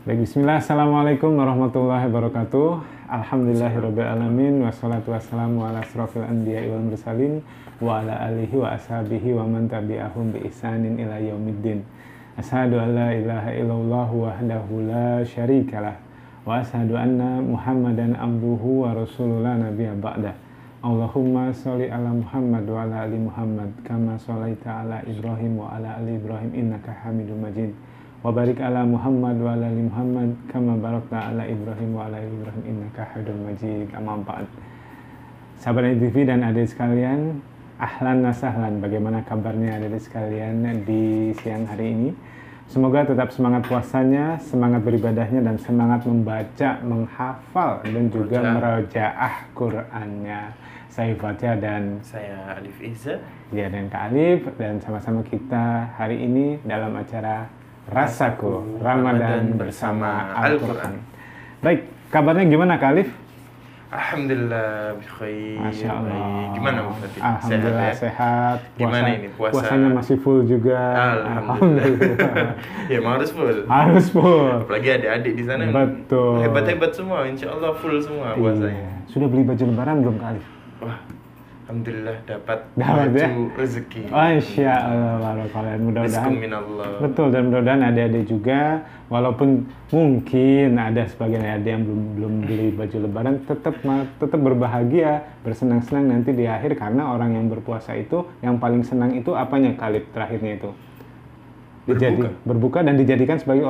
Baik, bismillah, assalamualaikum warahmatullahi wabarakatuh. Alhamdulillahirrabbilalamin. Wassalatu wassalamu ala asrofil anbiya wal mursalin wa ala alihi wa ashabihi wa man tabi'ahum bi ihsanin ila yaumiddin. Asyhadu an la ilaha illallah wahdahu la syarikalah wa asyhadu anna Muhammadan abduhu wa rasuluhu la nabiyya ba'dah. Allahumma sholli ala Muhammad wa ala ali Muhammad kama sholaita ala Ibrahim wa ala ali Ibrahim innaka Hamidum Majid. Wa barik ala Muhammad wa ala ali Muhammad kama barakta ala Ibrahim wa ala ali Ibrahim innaka Hamidum Majid. Amma ba'd. Sahabat TV dan adik sekalian, ahlan wa sahlan. Bagaimana kabarnya adik sekalian di siang hari ini? Semoga tetap semangat puasanya, semangat beribadahnya, dan semangat membaca, menghafal, dan juga merojaah Qur'annya. Saya Fatya dan saya Alif Iza. Ya, dan Kak Alif, dan sama-sama kita hari ini dalam acara Rasaku Ramadan bersama Al-Quran. Baik, kabarnya gimana Kak Alif? Alhamdulillah bikhair. Masya Allah. Gimana Bu Fatih? Alhamdulillah sehat. Gimana ini puasa? Puasanya masih full juga. Alhamdulillah. Ya harus full. Harus full. Apalagi adik-adik di sana. Betul. Hebat-hebat semua. Insya Allah full semua puasanya. Iya. Sudah beli baju lebaran belum Kak Alif? Wah, alhamdulillah dapat baju ya? Rezeki. Masya Allah, kalian mudah-mudahan. Bismillah. Betul, dan mudah-mudahan adik-adik juga, walaupun mungkin ada sebagian adik yang belum beli baju lebaran, tetap berbahagia, bersenang-senang nanti di akhir, karena orang yang berpuasa itu yang paling senang itu apanya Khalid terakhirnya itu? Berbuka dan dijadikan sebagai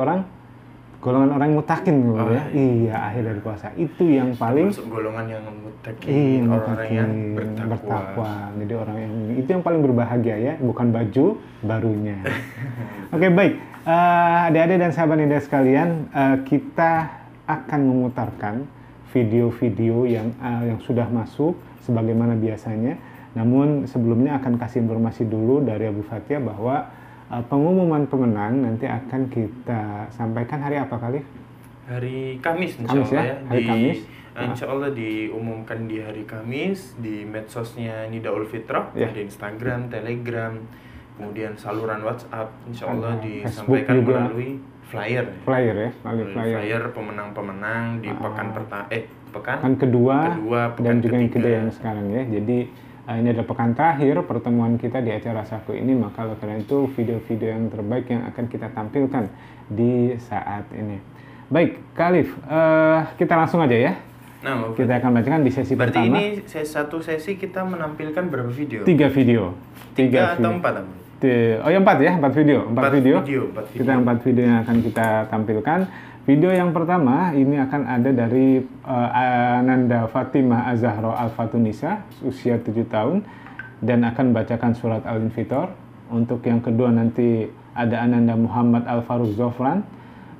golongan orang mutakin gitu ya. Iya, akhir dari puasa. Itu yang paling masuk golongan yang mutakin, orang yang bertakwa. Jadi orang yang itu yang paling berbahagia ya, bukan baju barunya. Oke, baik. Adik-adik dan sahabat Nida sekalian, kita akan memutarkan video-video yang sudah masuk sebagaimana biasanya. Namun sebelumnya akan kasih informasi dulu dari Abu Fatia bahwa pengumuman pemenang nanti akan kita sampaikan hari apa kali? Hari Kamis, insya Allah ya. Hari Kamis. Insya Allah diumumkan di hari Kamis di medsosnya Nidaul Fitrah, di Instagram, Telegram, kemudian saluran WhatsApp. Insya Allah disampaikan melalui flyer. Flyer pemenang-pemenang di pekan kedua dan juga yang ketiga yang sekarang ya. Jadi ini adalah pekan terakhir pertemuan kita di acara Rasaku ini, maka oleh karena itu video-video yang terbaik yang akan kita tampilkan di saat ini. Baik, Khalif, kita langsung aja ya. Nah, kita akan bacakan di sesi berarti pertama. Berarti ini satu sesi kita menampilkan berapa video? 3 video. 3 atau 4? Oh ya 4 ya, 4 video. 4 video. Kita 4 video yang akan kita tampilkan. Video yang pertama ini akan ada dari Ananda Fatimah Az-Zahra Al-Fatunisa, usia 7 tahun, dan akan bacakan surat Al-Infitor. Untuk yang kedua nanti ada Ananda Muhammad Al-Faruq Zofran,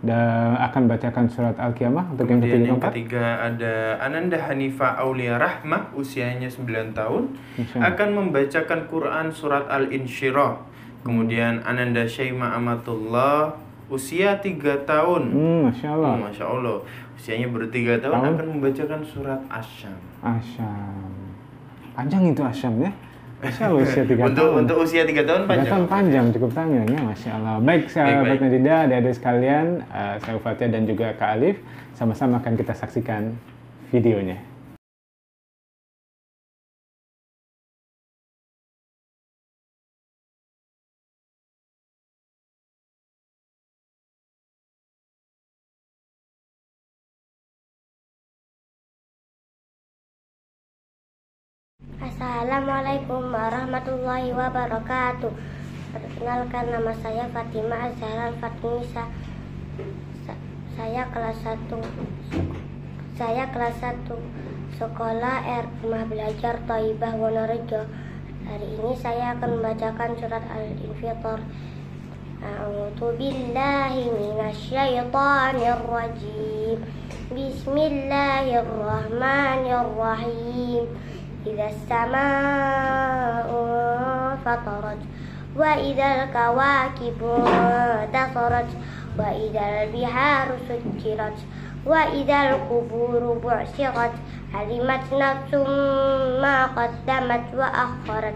dan akan bacakan surat Al-Qiyamah. Untuk kemudian yang ketiga ada Ananda Hanifah Aulia Rahmah, usianya 9 tahun, akan membacakan Quran surat Al-Insyirah. Kemudian Ananda Syaimah Amatullah, usia 3 tahun. Masya Allah. Masya Allah. Usianya baru 3 tahun akan membacakan surat Asyam. Panjang itu Asyam ya. Masya Allah, usia 3 tahun. Untuk usia 3 tahun panjang. Panjang, cukup panjang ya, Masya Allah. Baik, sahabat Nadida, adik-adik sekalian, saya Fatia dan juga Kak Alif, sama-sama akan kita saksikan videonya. Assalamualaikum warahmatullahi wabarakatuh. Perkenalkan, nama saya Fatimah Az-Zahra Al-Fatunisa. Saya kelas 1 sekolah Rumah Belajar Thaibah Wonorejo. Hari ini saya akan membacakan surat Al-Infitor. A'udzu billahi minasyaitonir rajim. Bismillahirrahmanirrahim. Idza as-samaa'u fatarat wa idzal kawakibu tasarat wa idzal biharu sujirat wa idzal quburu bu'sirat alimat nafsum ma qaddamat wa akharat.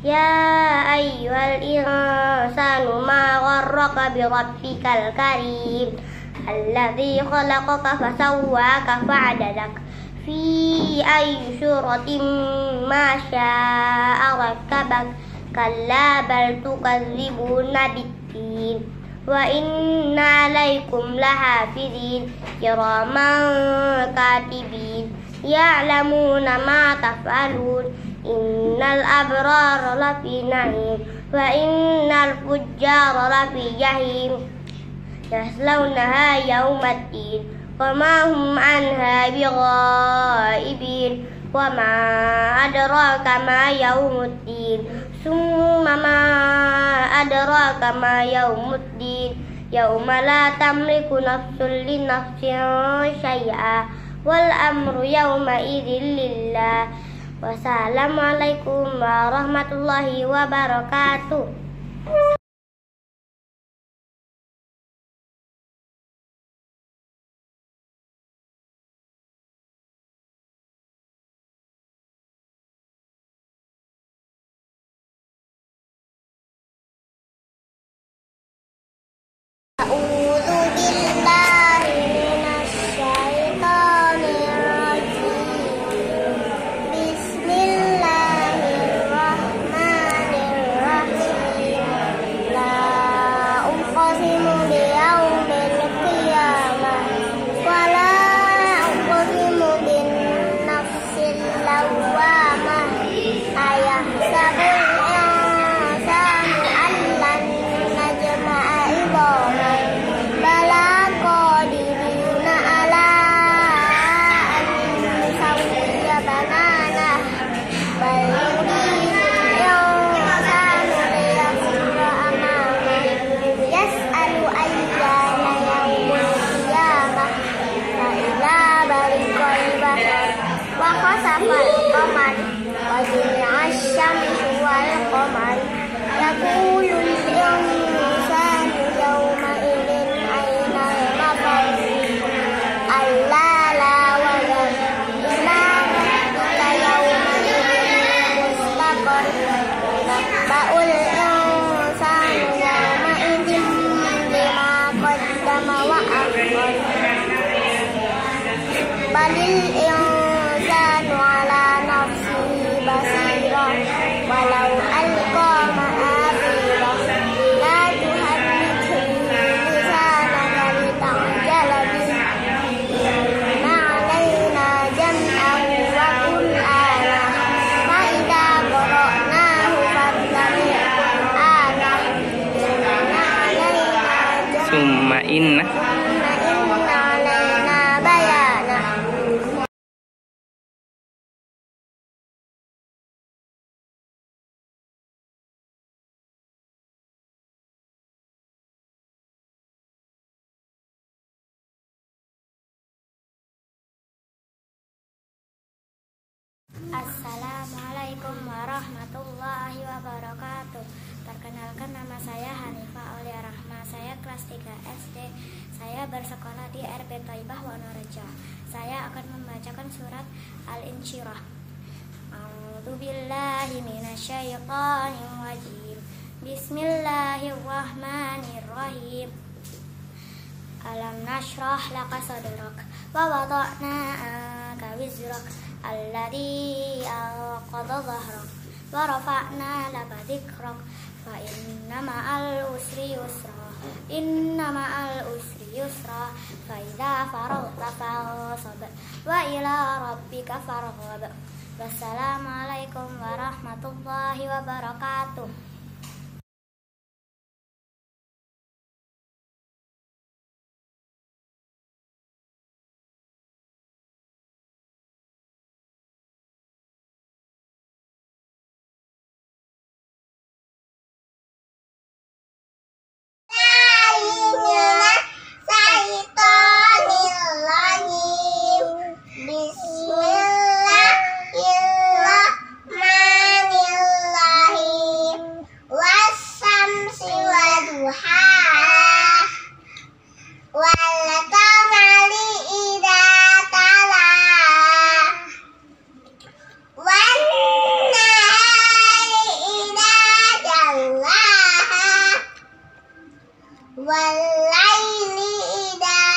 Ya ayyuhal insanu ma gharraka bi rabbikal karim الذي خلقك فسواك فعدلك في أي سورة ما شاء ركبك كلا بل تكذبون بالدين وإن عليكم لحافظين كراما كاتبين يعلمون ما تفعلون إن الأبرار لفي نعيم وإن الفجار لفي جحيم يصلونها يوم الدين وما هم عنها بغائبين وما أدراك ما يوم الدين ثم ما أدراك ما يوم الدين يوم لا تملك نفس لنفس شيئا والأمر يومئذ لله wassalamualaikum warahmatullahi wabarakatuh. Balil insanu ala nafsihi basira walau alqa ma'abira la tuhaddithu lisanaka lita'jala bihi ma'alaina jam'ahu wa qur'ana fa idza qara'nahu fattabi' qur'ana summa inna Assalamualaikum warahmatullahi wabarakatuh. Perkenalkan, nama saya Hanifah Aulia Rahma. Saya kelas 3 SD. Saya bersekolah di RP Thaibah Wonorejo. Saya akan membacakan surat Al-Insyirah. A'udzubillahi minasyaitonir rajim. Bismillahirrahmanirrahim. Alam nashrah laka sadrak wa wada'na anka wizrak alladhi anqadha dhahrak wa rafa'na laka dhikrak fa inna ma'al usri yusra fa idza faraghta fansab wa ila rabbika farghab. Wassalamualaikum warahmatullahi wabarakatuh. Walaili idza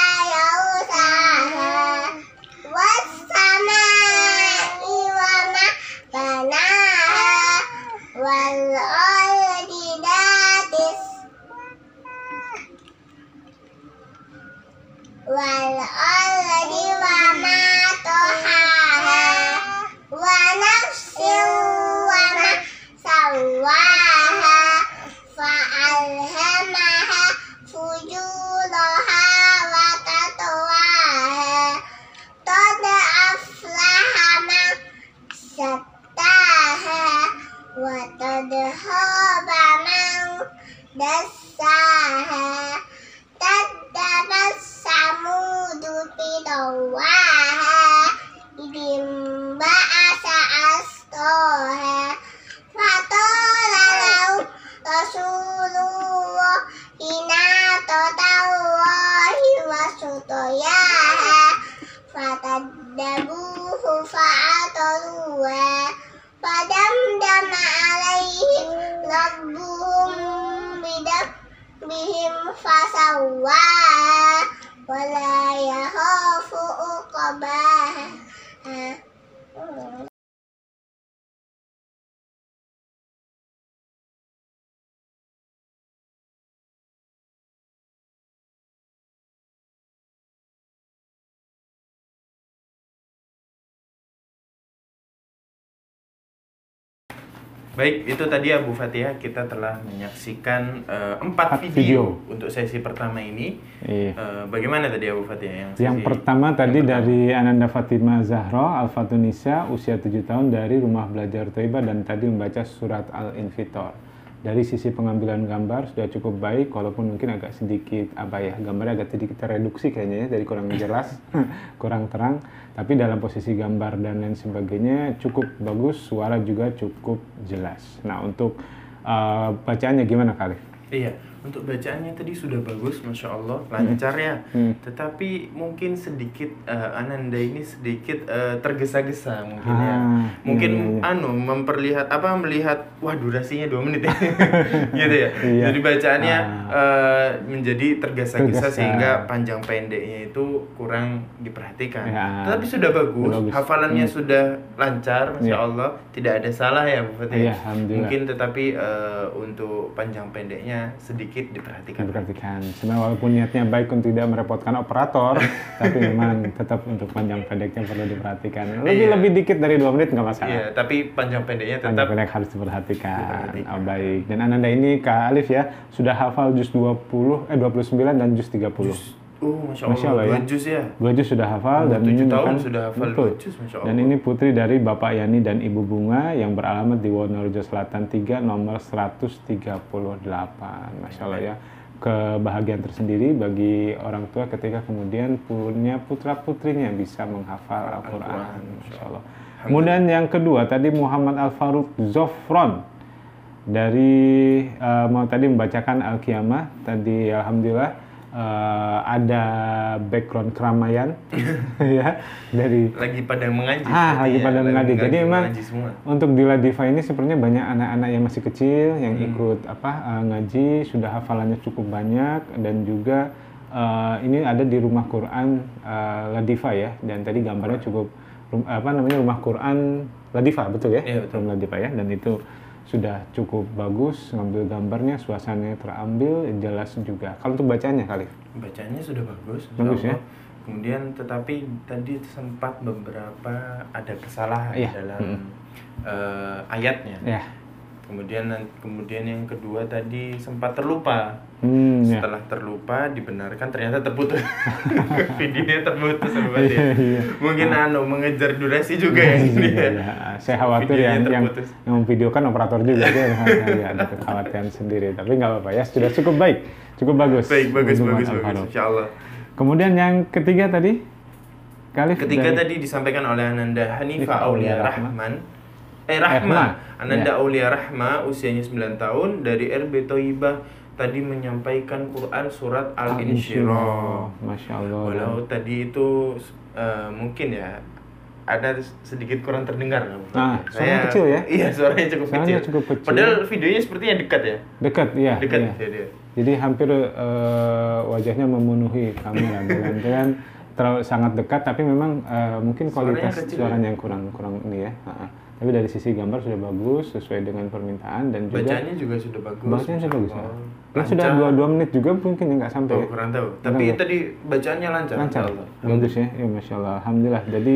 wal ardi wa ma tahaha wa nafsin wa ma sawaha fa alhamaha fujuraha wa taqwaha qad aflaha man zakkaaha wa qad khaba man dassaha kadzabat samudu bidawaha idin ba'asa asqaha faqala lahu rasulullah inatallahi wa sutayaha fakadzabuhu fa'aqaruha fadamdama alaihim rabbuhum bidambihim fasawwaha wala yakhafu uqbaha. Baik, itu tadi Abu Fatihah, kita telah menyaksikan 4 video video untuk sesi pertama ini. Iya. Bagaimana tadi Abu Fatihah? Yang pertama tadi dari Ananda Fatimah Zahra Al-Fatunisa, usia 7 tahun, dari Rumah Belajar Thaibah, dan tadi membaca surat Al-Infitor. Dari sisi pengambilan gambar sudah cukup baik, walaupun mungkin agak sedikit gambarnya agak sedikit tereduksi kayaknya ya, dari kurang jelas, kurang terang. Tapi dalam posisi gambar dan lain sebagainya cukup bagus, suara juga cukup jelas. Nah, untuk bacaannya gimana Khalif? Iya, untuk bacaannya tadi sudah bagus, Masya Allah, lancar ya. Tetapi mungkin sedikit, Ananda ini sedikit tergesa-gesa mungkin ya. Mungkin melihat, wah durasinya 2 menit ya. Gitu ya. Iya. Jadi bacaannya menjadi tergesa-gesa sehingga panjang pendeknya itu kurang diperhatikan. Ya. Tetapi sudah bagus, hafalannya sudah lancar, Masya Allah, tidak ada salah ya Bu Fatih. Iya, alhamdulillah. Mungkin tetapi untuk panjang pendeknya sedikit diperhatikan. Sebenarnya walaupun niatnya baik untuk tidak merepotkan operator, tapi memang tetap untuk panjang pendeknya perlu diperhatikan. Lebih dikit dari 2 menit nggak masalah. Iya, tapi panjang pendeknya tetap pendek harus diperhatikan. Oh, baik. Dan Ananda ini Kak Alif ya sudah hafal juz 29 dan juz 30. Masya Allah, ya. 2 juz ya. 2 juz sudah hafal, dan 7 ini tahun bukan, sudah hafal 2 juz, Masya Allah. Dan ini putri dari Bapak Yani dan Ibu Bunga yang beralamat di Wonorejo Selatan 3 nomor 138. Masya Allah ya. Kebahagiaan tersendiri bagi orang tua ketika kemudian punya putra-putrinya bisa menghafal Al-Quran. Masya Allah. Kemudian yang kedua tadi Muhammad Al-Faruq Zofron dari mau tadi membacakan Al-Qiyamah. Tadi alhamdulillah ada background keramaian ya dari lagi pada mengaji. Lagi pada mengaji. Jadi memang semua. Untuk di Ladiva ini sebenarnya banyak anak-anak yang masih kecil yang ikut ngaji, sudah hafalannya cukup banyak, dan juga ini ada di Rumah Quran Ladiva ya, dan tadi gambarnya cukup Rumah Quran Ladiva, betul ya? Iya, betul. Rumah Ladiva ya, dan itu sudah cukup bagus, ngambil gambarnya, suasananya terambil, jelas juga. Kalau untuk bacanya Khalif? Bacanya sudah bagus. Bagus ya. Kemudian tetapi tadi sempat beberapa ada kesalahan dalam ayatnya. Ya. Kemudian yang kedua tadi sempat terlupa. Setelah terlupa dibenarkan ternyata terputus. Videonya terputus ya. Mungkin mengejar durasi juga ya. Saya khawatir yang memvideokan operator juga dia ada kekhawatiran sendiri. Tapi nggak apa-apa ya, sudah cukup baik, cukup bagus. Bagus, insyaallah. Kemudian yang ketiga tadi, tadi disampaikan oleh Ananda Hanifah Aulia Rahma. Ananda Aulia Rahma, usianya 9 tahun, dari RB Thaibah, tadi menyampaikan Quran surat Al-Insyirah. Masya Allah. Walau tadi itu mungkin ya ada sedikit kurang terdengar. Suaranya kecil ya? Iya, suaranya cukup kecil. Padahal videonya sepertinya dekat ya? Dekat, iya. Dia. Jadi hampir wajahnya memenuhi kamera, dengan sangat dekat, tapi memang mungkin kualitas suaranya yang kurang ini ya. Tapi dari sisi gambar sudah bagus, sesuai dengan permintaan, dan juga bacanya juga sudah bagus. Bacanya sudah bagus ya. Ya sudah 2 menit juga mungkin ya, nggak sampai. Oh, kurang tahu. Tapi tadi bacaannya lancar. Lancar. Bagus ya. Ya Masya Allah. Alhamdulillah. Jadi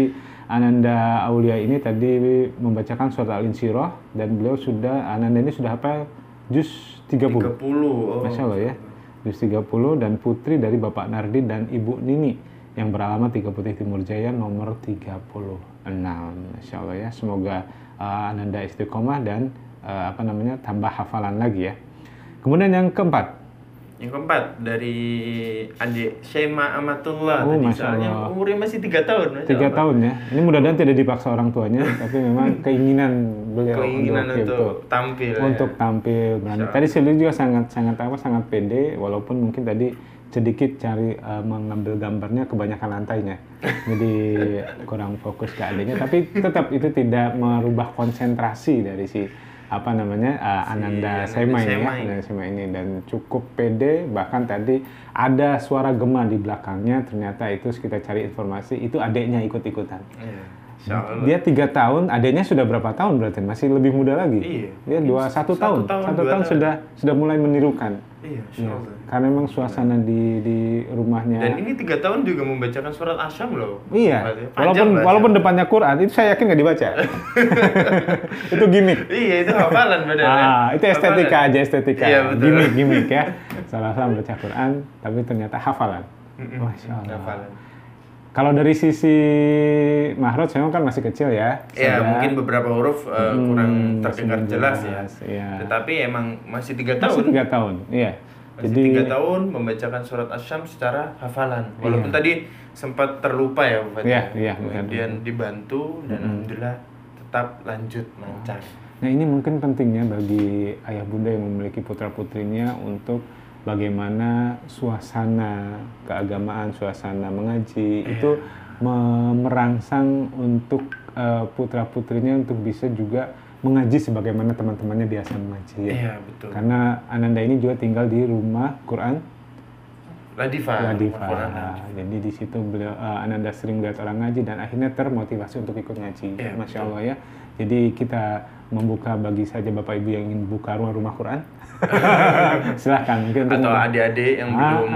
Ananda Aulia ini tadi membacakan surat Al-Insyirah dan beliau Ananda ini sudah hafal juz 30. Oh, Masya Allah ya. Juz 30 dan putri dari Bapak Nardi dan Ibu Nini yang beralamat 3 Putih Timur Jaya nomor 36. Masya Allah ya. Semoga Ananda istiqomah dan tambah hafalan lagi ya. Kemudian yang keempat dari adik Syema Amatullah tadi, Masya Allah. soalnya umurnya masih 3 tahun. 3 tahun ya. Ini mudah-mudahan tidak dipaksa orang tuanya, tapi memang keinginan beliau untuk tampil. Untuk tampil berani. Tadi saya juga sangat pede, walaupun mungkin tadi sedikit cari mengambil gambarnya kebanyakan lantainya. Jadi kurang fokus ke adiknya, tapi tetap itu tidak merubah konsentrasi dari Ananda Sema ini dan cukup pede. Bahkan tadi ada suara gema di belakangnya, ternyata itu kita cari informasi itu adiknya ikut-ikutan. Dia 3 tahun, adiknya sudah berapa tahun berarti? Masih lebih muda lagi. Dia 1 tahun sudah mulai menirukan. Karena memang suasana di rumahnya. Dan ini 3 tahun juga membacakan surat Asyam loh. Iya. Walaupun depannya Quran, itu saya yakin nggak dibaca. Itu gimmick. Iya, itu hafalan benar. Itu estetika aja. Iya, Gimmick ya. Salah baca Quran, tapi ternyata hafalan. Masya Allah. Hafalan. Kalau dari sisi Mahraj, memang kan masih kecil ya. Iya, mungkin beberapa huruf kurang terdengar jelas ya. Iya. Tetapi emang masih 3 tahun. Masih 3 tahun, iya. Jadi 3 tahun membacakan surat Asyam secara hafalan. Walaupun tadi sempat terlupa ya, Pak. Iya. Kemudian dibantu dan alhamdulillah tetap lanjut lancar. Nah, ini mungkin pentingnya bagi ayah bunda yang memiliki putra-putrinya untuk bagaimana suasana keagamaan, suasana mengaji itu merangsang untuk putra-putrinya untuk bisa juga mengaji sebagaimana teman-temannya biasa mengaji. Iya, betul. Karena Ananda ini juga tinggal di rumah Quran Ladifah. Jadi di situ beliau Ananda sering melihat orang ngaji dan akhirnya termotivasi untuk ikut ngaji. Iya, Masya Allah ya. Jadi kita membuka bagi saja Bapak Ibu yang ingin buka rumah Quran. Silahkan mungkin atau adik-adik yang belum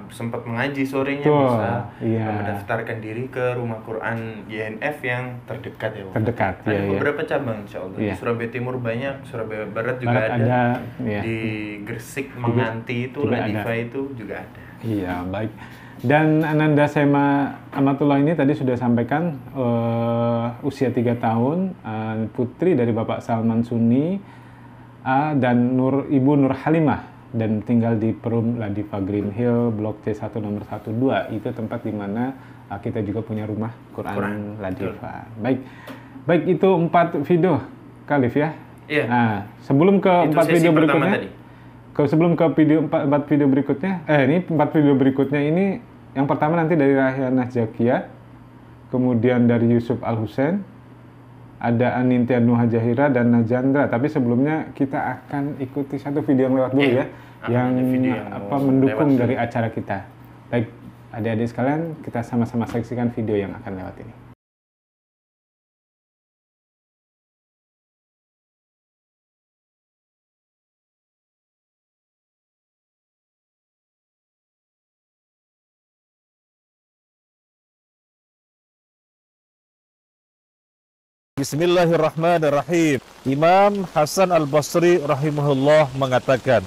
sempat mengaji sorenya bisa mendaftarkan diri ke rumah Quran YNF yang terdekat ya. Terdekat. Ada beberapa cabang insya Allah. Di Surabaya Timur banyak, Surabaya Barat juga ada. Di Gresik Menganti itu Ladifah itu juga ada. Iya, baik. Dan Ananda Sema Amatullah ini tadi sudah sampaikan usia 3 tahun, putri dari Bapak Salman Sunni dan Ibu Nur Halimah, dan tinggal di Perum Ladifah Green Hill Blok C1 nomor 12. Itu tempat di mana kita juga punya rumah Quran Ladifah. Baik itu 4 video Khalif ya. Iya. Nah, sebelum ke 4 video berikutnya. Sebelum ke 4 video berikutnya, ini 4 video berikutnya ini yang pertama nanti dari Rahyana Zakia, kemudian dari Yusuf Al-Husain, ada Anintia Nuha Jahira dan Najandra. Tapi sebelumnya kita akan ikuti satu video yang lewat dulu ya, yang mendukung dari acara kita. Baik, adik-adik sekalian, kita sama-sama saksikan video yang akan lewat ini. Bismillahirrahmanirrahim. Imam Hasan Al-Basri rahimahullah mengatakan,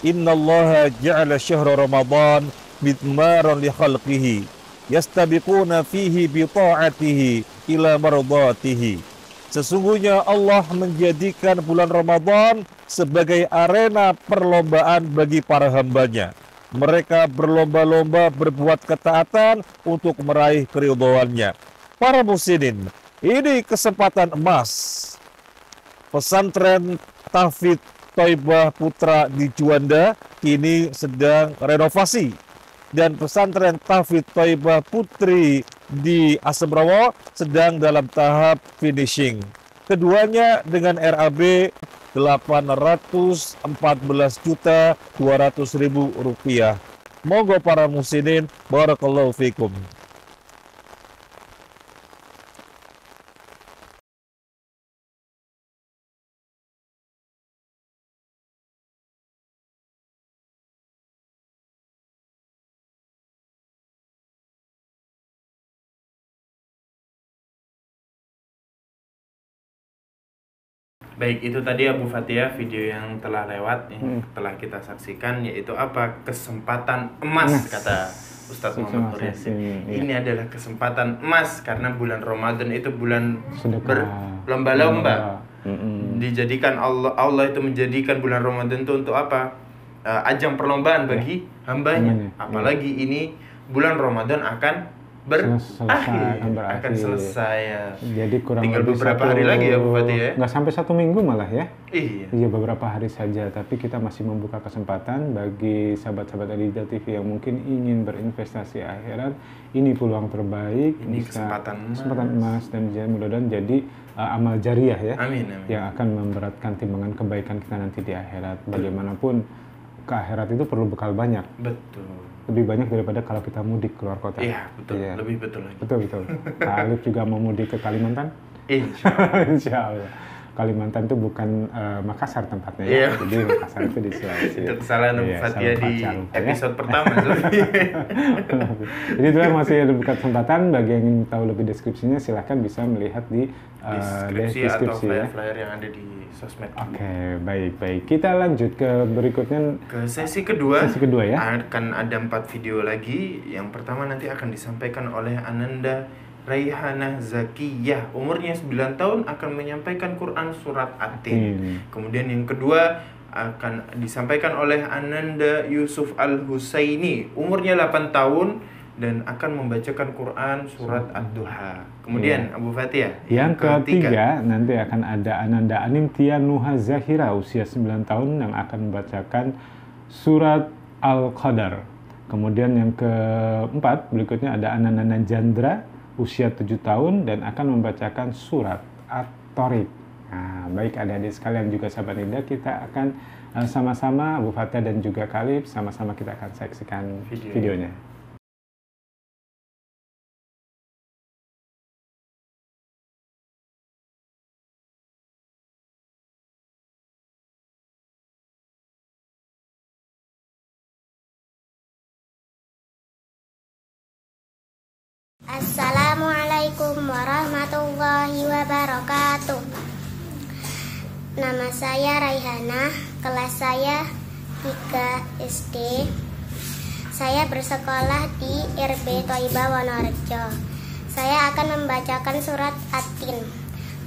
Innallaha ja'ala syahra Ramadan midmaran li khalqihi yastabiquna fihi bi ta'atihi ila mardatihi. Sesungguhnya Allah menjadikan bulan Ramadan sebagai arena perlombaan bagi para hambanya. Mereka berlomba-lomba berbuat ketaatan untuk meraih keridhoannya. Para muslimin, ini kesempatan emas. Pesantren Tahfidz Thaibah Putra di Juanda kini sedang renovasi. Dan pesantren Tahfidz Thaibah Putri di Asemrawo sedang dalam tahap finishing. Keduanya dengan RAB 814.200.000 rupiah. Monggo para muslimin, barakallahu fikum. Baik, itu tadi Abu Fathia video yang telah lewat, yang telah kita saksikan, yaitu apa? Kesempatan emas, kata Ustadz Muhammad Nur Yasin. Ini adalah kesempatan emas karena bulan Ramadan itu bulan berlomba-lomba. Dijadikan Allah itu menjadikan bulan Ramadan itu untuk apa? Ajang perlombaan bagi hambanya. Apalagi ini bulan Ramadan akan akan selesai ya. Jadi kurang tinggal lebih beberapa hari lagi ya Bu Fatih ya. Nggak sampai 1 minggu malah ya. Iya, beberapa hari saja. Tapi kita masih membuka kesempatan bagi sahabat-sahabat Al-Hijrah TV yang mungkin ingin berinvestasi akhirat. Ini peluang terbaik. Ini kesempatan emas dan mudah-mudahan jadi amal jariah ya. Amin. Yang akan memberatkan timbangan kebaikan kita nanti di akhirat. Bagaimanapun ke akhirat itu perlu bekal banyak. Betul. Lebih banyak daripada kalau kita mudik keluar kota. Iya, betul. Iya. Lebih betul lagi. Betul. Pak Alif juga mau mudik ke Kalimantan? Insya Allah. Insya Allah. Kalimantan itu bukan Makassar tempatnya ya. Jadi Makassar itu di Sulawesi. Itu kesalahan Abu Fathia di episode pertama. Jadi itu masih ada buka kesempatan bagi yang ingin tahu lebih deskripsinya silahkan bisa melihat di deskripsi atau flyer-flyer yang ada di sosmed. Oke, baik. Kita lanjut ke berikutnya ke sesi kedua. Sesi kedua ya. Akan ada 4 video lagi. Yang pertama nanti akan disampaikan oleh Ananda Raihanah Zakiyah, umurnya 9 tahun, akan menyampaikan Quran surat At-Tin. Kemudian yang kedua akan disampaikan oleh Ananda Yusuf Al-Husaini, umurnya 8 tahun dan akan membacakan Quran surat Ad-Duha. Kemudian Abu Fathia yang ketiga nanti akan ada Ananda Anindya Nuha Zahira, usia 9 tahun, yang akan membacakan surat Al-Qadar. Kemudian yang keempat berikutnya ada Ananda Jandra, usia 7 tahun dan akan membacakan surat At-Tariq. Nah, baik adik-adik sekalian juga sahabat Nida, kita akan sama-sama Abu Fathia dan juga Khalif sama-sama kita akan saksikan videonya. Assalamualaikum warahmatullahi wabarakatuh. Nama saya Raihana, kelas saya 3 SD. Saya bersekolah di RB Thaibah Wonorejo. Saya akan membacakan surat At-Tin.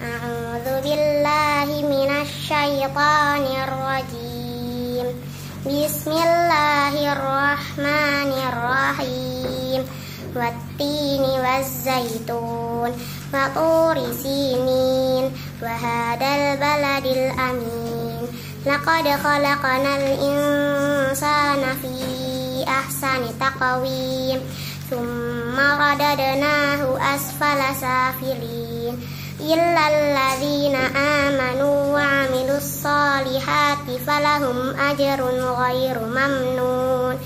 A'udzubillahi minasyaitonirrajim. Bismillahirrahmanirrahim. Wattini wazzaitun wa turi sinin wa hadal baladil amin. Laqad khalaqanal insana fi ahsani taqwim thumma radadnahu asfala safilin illal ladzina amanu wa amilus solihati falahum ajrun ghairu mamnun.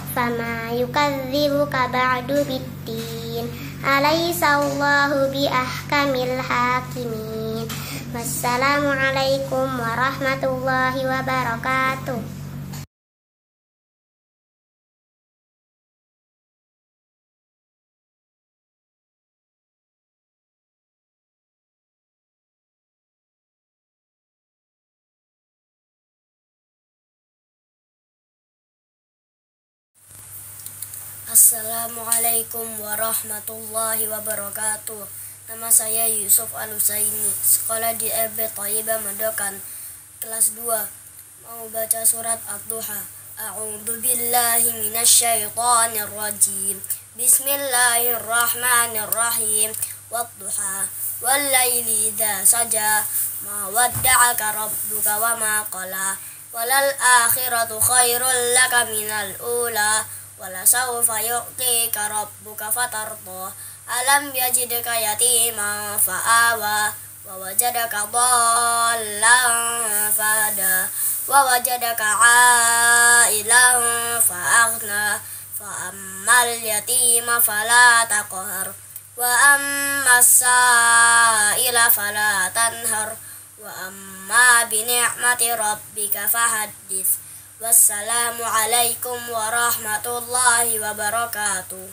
Fama yukadzibuka ba'du biddin. Alaihissallahu biahkamil hakimin. Wassalamualaikum warahmatullahi wabarakatuh. Assalamualaikum warahmatullahi wabarakatuh. Nama saya Yusuf Al-Husaini, sekolah di RB Thaibah Mondokan, kelas 2. Mau baca surat Ad-Duha. A'udzu billahi minasyaitonir rajim. Bismillahirrahmanirrahim. Wad-duha wal laili idza saja. Ma wadda'aka rabbuka wa ma qala. Walal akhiratu khairul laka minal ula. Wala sawfa yu'tika rabbuka fatarda. Alam yajidka yatiman fa'awa wa wajadaka dhallan fahada wa wajadaka 'ailan fa'aghna fa ammal yatima fala taqhar wa ammas sa'ila fala tanhar wa amma bi ni'mati rabbika fahaddits. Wassalamualaikum warahmatullahi wabarakatuh.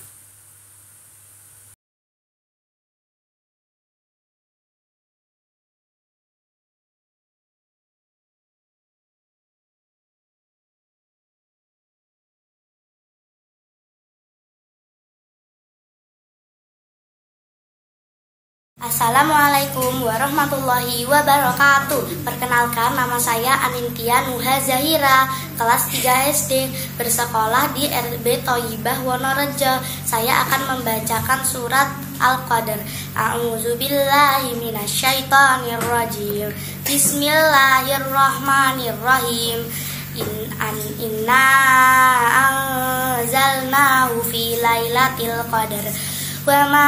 Assalamualaikum warahmatullahi wabarakatuh. Perkenalkan, nama saya Anintia Nuha Zahira, kelas 3 SD, bersekolah di RB Thoyibah Wonorejo. Saya akan membacakan surat Al-Qadr. A'udzubillahi minasyaitonirrajim. Bismillahirrahmanirrahim. Inna anzalnahu fi lailatul qadar. Wa ma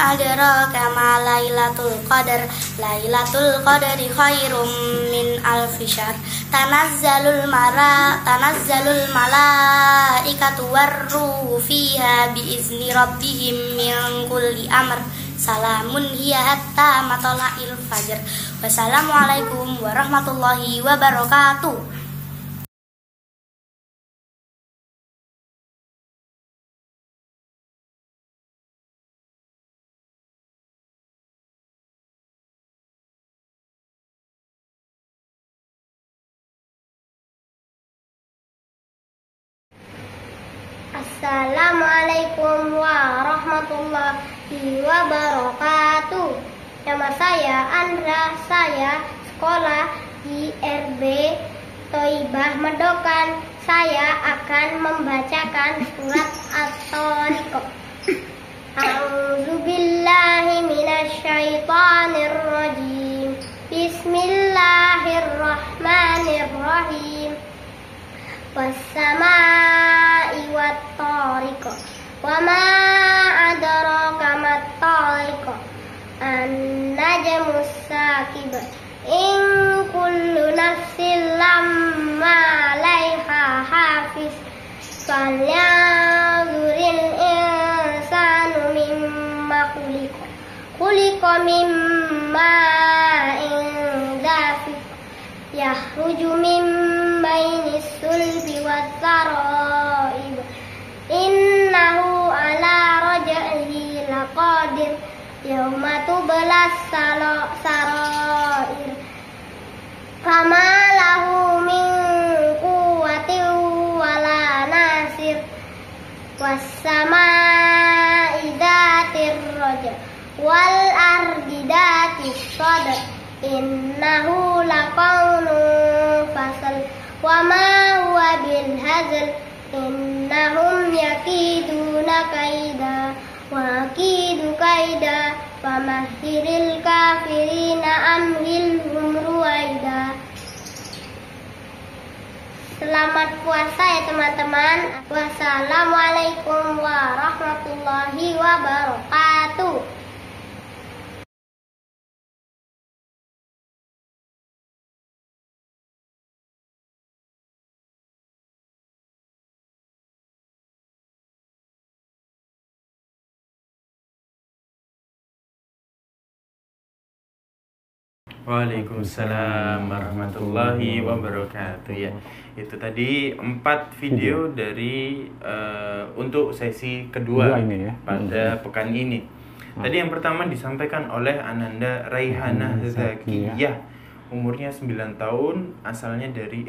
adraka ma lailatul qadar. Lailatul qadri khairum min alfi syahr. Tanazzalul malaikatu warruhu fiha biizni rabbihim min kulli amr. Salamun hiya hatta matla'il fajr. Wassalamualaikum warahmatullahi wabarakatuh. Assalamualaikum warahmatullahi wabarakatuh. Nama saya Andra, saya sekolah di RB Thoyibah Medokan. Saya akan membacakan surat At-Thariq. A'udzubillahi minasyaitonirrajim. Bismillahirrahmanirrahim. Wassama'i wat-thariq. Wa ma adraka mat-thariq. An-najmus saqib. In kullu nafsin lamma 'alaiha hafiz. Falyanzuril insanu mimma khuliqa. Khuliqa mimma dafiq. Yahruju min bainis sulbi wat-tara'ib. Innahu ala raj'ihi laqadir. Yauma tublas sarair. Fama lahu min quwwatin wala nasir. Was-samaa'i dzatir raja wal ardi dzatis sadr. Innahu laqawlun fasal. Wa ma huwa bil hazl. Innahum yakiduna kaida wa akidu kaida. Famahhiril kafirina amhilhum ruwaida. Selamat puasa ya teman-teman. Wassalamualaikum warahmatullahi wabarakatuh. Waalaikumsalam warahmatullahi wabarakatuh. Ya, itu tadi 4 video dari untuk sesi kedua ini ya, pada pekan ini. Tadi yang pertama disampaikan oleh Ananda Raihanah Zakiyah, umurnya 9 tahun, asalnya dari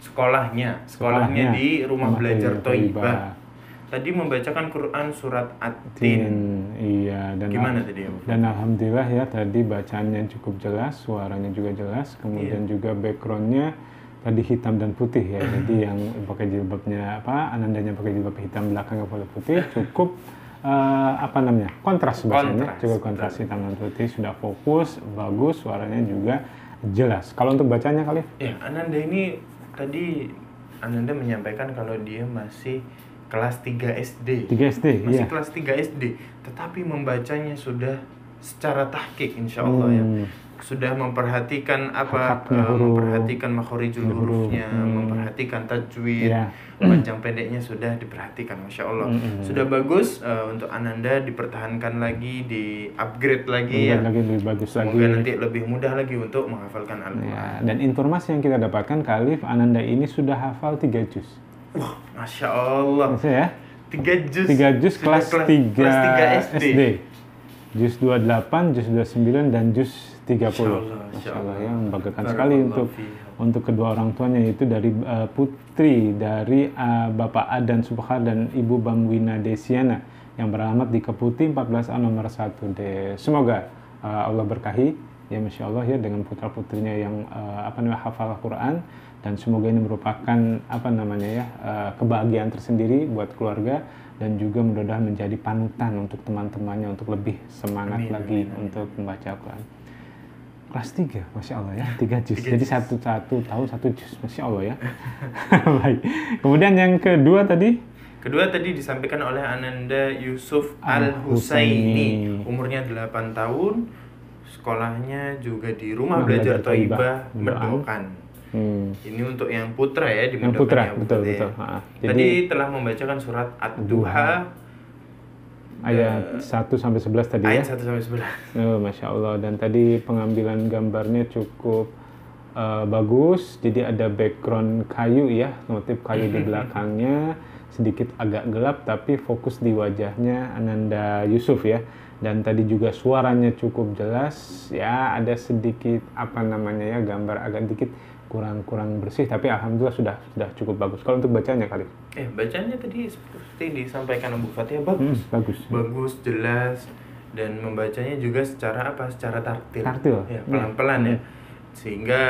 sekolahnya di Rumah Belajar Thoyibah. Tadi membacakan Quran surat At-Tin. Iya, dan gimana tadi ya? Dan alhamdulillah ya, tadi bacaannya cukup jelas, suaranya juga jelas, kemudian juga backgroundnya tadi hitam dan putih ya. Jadi yang pakai jilbabnya Anandanya pakai jilbab hitam, belakangnya putih, cukup kontras bahasanya, cukup kontras hitam dan putih, sudah fokus, bagus, suaranya juga jelas. Kalau untuk bacanya kali? Ya, Ananda ini tadi Ananda menyampaikan kalau dia masih kelas 3 SD. 3 SD, masih iya. Kelas 3 SD, tetapi membacanya sudah secara tahqiq insyaallah ya. Sudah memperhatikan memperhatikan makhorijul hurufnya, memperhatikan tajwid, panjang pendeknya sudah diperhatikan, Masya Allah. Sudah bagus. Untuk Ananda dipertahankan lagi, di upgrade lagi ya. Lebih bagus lagi. Semoga nanti lebih mudah lagi untuk menghafalkan Al-Quran. Ya, dan informasi yang kita dapatkan, Khalif, Ananda ini sudah hafal 3 juz. Wah, Masya Allah. Bisa ya? 3 juz. 3 juz kelas 3 SD. Juz 28, juz 29, dan juz 30. Masya Allah, ya, membanggakan sekali untuk kedua orang tuanya, yaitu dari putri dari Bapak Adan Subhar dan Ibu Bamwina Desiana yang beralamat di Keputi 14A nomor 1D. Semoga Allah berkahi ya, Masya Allah ya, dengan putra-putrinya yang hafal Quran, dan semoga ini merupakan kebahagiaan tersendiri buat keluarga, dan juga mudah-mudahan menjadi panutan untuk teman-temannya untuk lebih semangat lagi untuk membaca Quran. Kelas 3, Masya Allah ya, 3 juz. Jadi satu tahun 1 juz, Masya Allah ya. Baik. Kemudian yang kedua tadi disampaikan oleh Ananda Yusuf Al-Husaini. Umurnya 8 tahun, sekolahnya juga di Rumah Belajar Thaibah Medokan. Ini untuk yang putra ya, di Medokan. Yang putra, ya, betul. Tadi telah membacakan surat Ad-Duha ayat 1-11 tadi ya. Ayat 1-11. Oh, Masya Allah. Dan tadi pengambilan gambarnya cukup bagus. Jadi ada background kayu ya, motif kayu di belakangnya, sedikit agak gelap tapi fokus di wajahnya Ananda Yusuf ya. Dan tadi juga suaranya cukup jelas ya, ada sedikit gambar agak dikit kurang bersih, tapi alhamdulillah sudah cukup bagus. Kalau untuk bacanya kali? Bacanya tadi seperti disampaikan Abu Fatihah, bagus, jelas, dan membacanya juga secara tartil ya, pelan-pelan ya, sehingga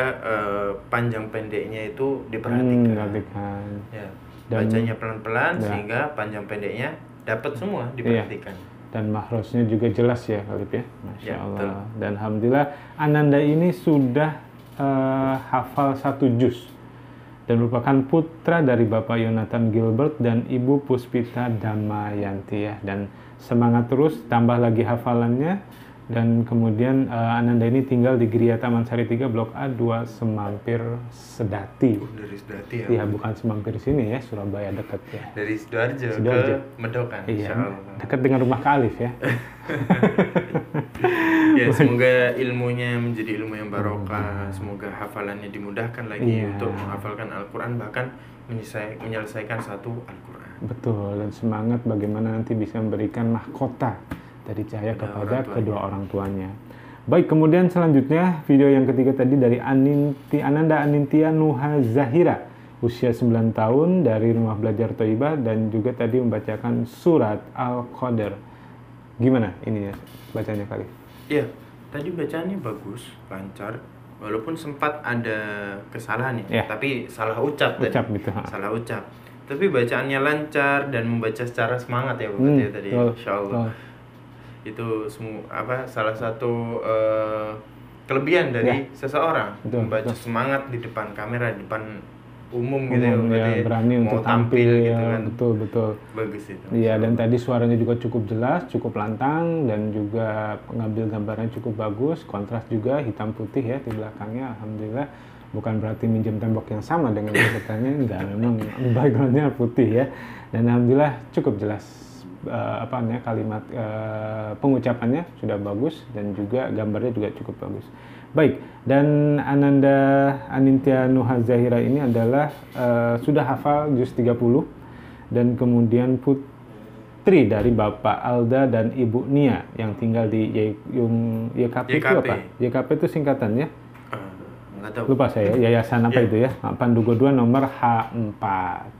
panjang pendeknya itu diperhatikan. Ya, bacanya pelan-pelan sehingga panjang pendeknya dapat semua diperhatikan. Dan mahrosnya juga jelas ya Khalif ya, Masya Allah. Dan alhamdulillah Ananda ini sudah hafal 1 juz dan merupakan putra dari Bapak Yonathan Gilbert dan Ibu Puspita Damayanti ya. Dan semangat terus, tambah lagi hafalannya. Dan kemudian Ananda ini tinggal di Geria Taman Sari 3 Blok A 2 Semampir Sedati. Dari Sedati ya? Iya, bukan Semampir sini ya, Surabaya dekat ya. Dari Sidoarjo ke Medokan. Iya, dekat dengan rumah Kak Alif ya. Ya, semoga ilmunya menjadi ilmu yang barokah, semoga hafalannya dimudahkan lagi untuk menghafalkan Al-Quran, bahkan menyelesaikan satu Al-Quran. Betul, dan semangat bagaimana nanti bisa memberikan mahkota dari cahaya kepada kedua orang tuanya. Baik, kemudian selanjutnya video yang ketiga tadi dari Ananda Anintia Nuha Zahira, usia 9 tahun dari Rumah Belajar Thaibah, dan juga tadi membacakan surat Al-Qadr. Gimana ini ya bacanya kali? Iya, tadi bacaannya bagus, lancar, walaupun sempat ada kesalahan ya, tapi salah ucap tadi. Salah ucap. Tapi bacaannya lancar dan membaca secara semangat ya Bapak ya tadi. Insyaallah. Itu salah satu kelebihan dari seseorang, membaca semangat di depan kamera, di depan umum gitu ya, berani untuk tampil gitu ya, kan. betul Bagus itu. Iya, dan tadi suaranya juga cukup jelas, cukup lantang, dan juga pengambil gambarnya cukup bagus, kontras juga hitam putih ya di belakangnya. Alhamdulillah, bukan berarti minjem tembok yang sama dengan pesertanya, enggak, memang backgroundnya putih ya. Dan alhamdulillah cukup jelas kalimat pengucapannya sudah bagus, dan juga gambarnya juga cukup bagus. Baik, dan Ananda Anintia Nuha Zahira ini adalah sudah hafal juz 30, dan kemudian putri dari Bapak Alda dan Ibu Nia yang tinggal di YKP itu apa? YKP itu singkatannya? Lupa saya, yayasan apa itu ya? Pandugo 2 nomor H4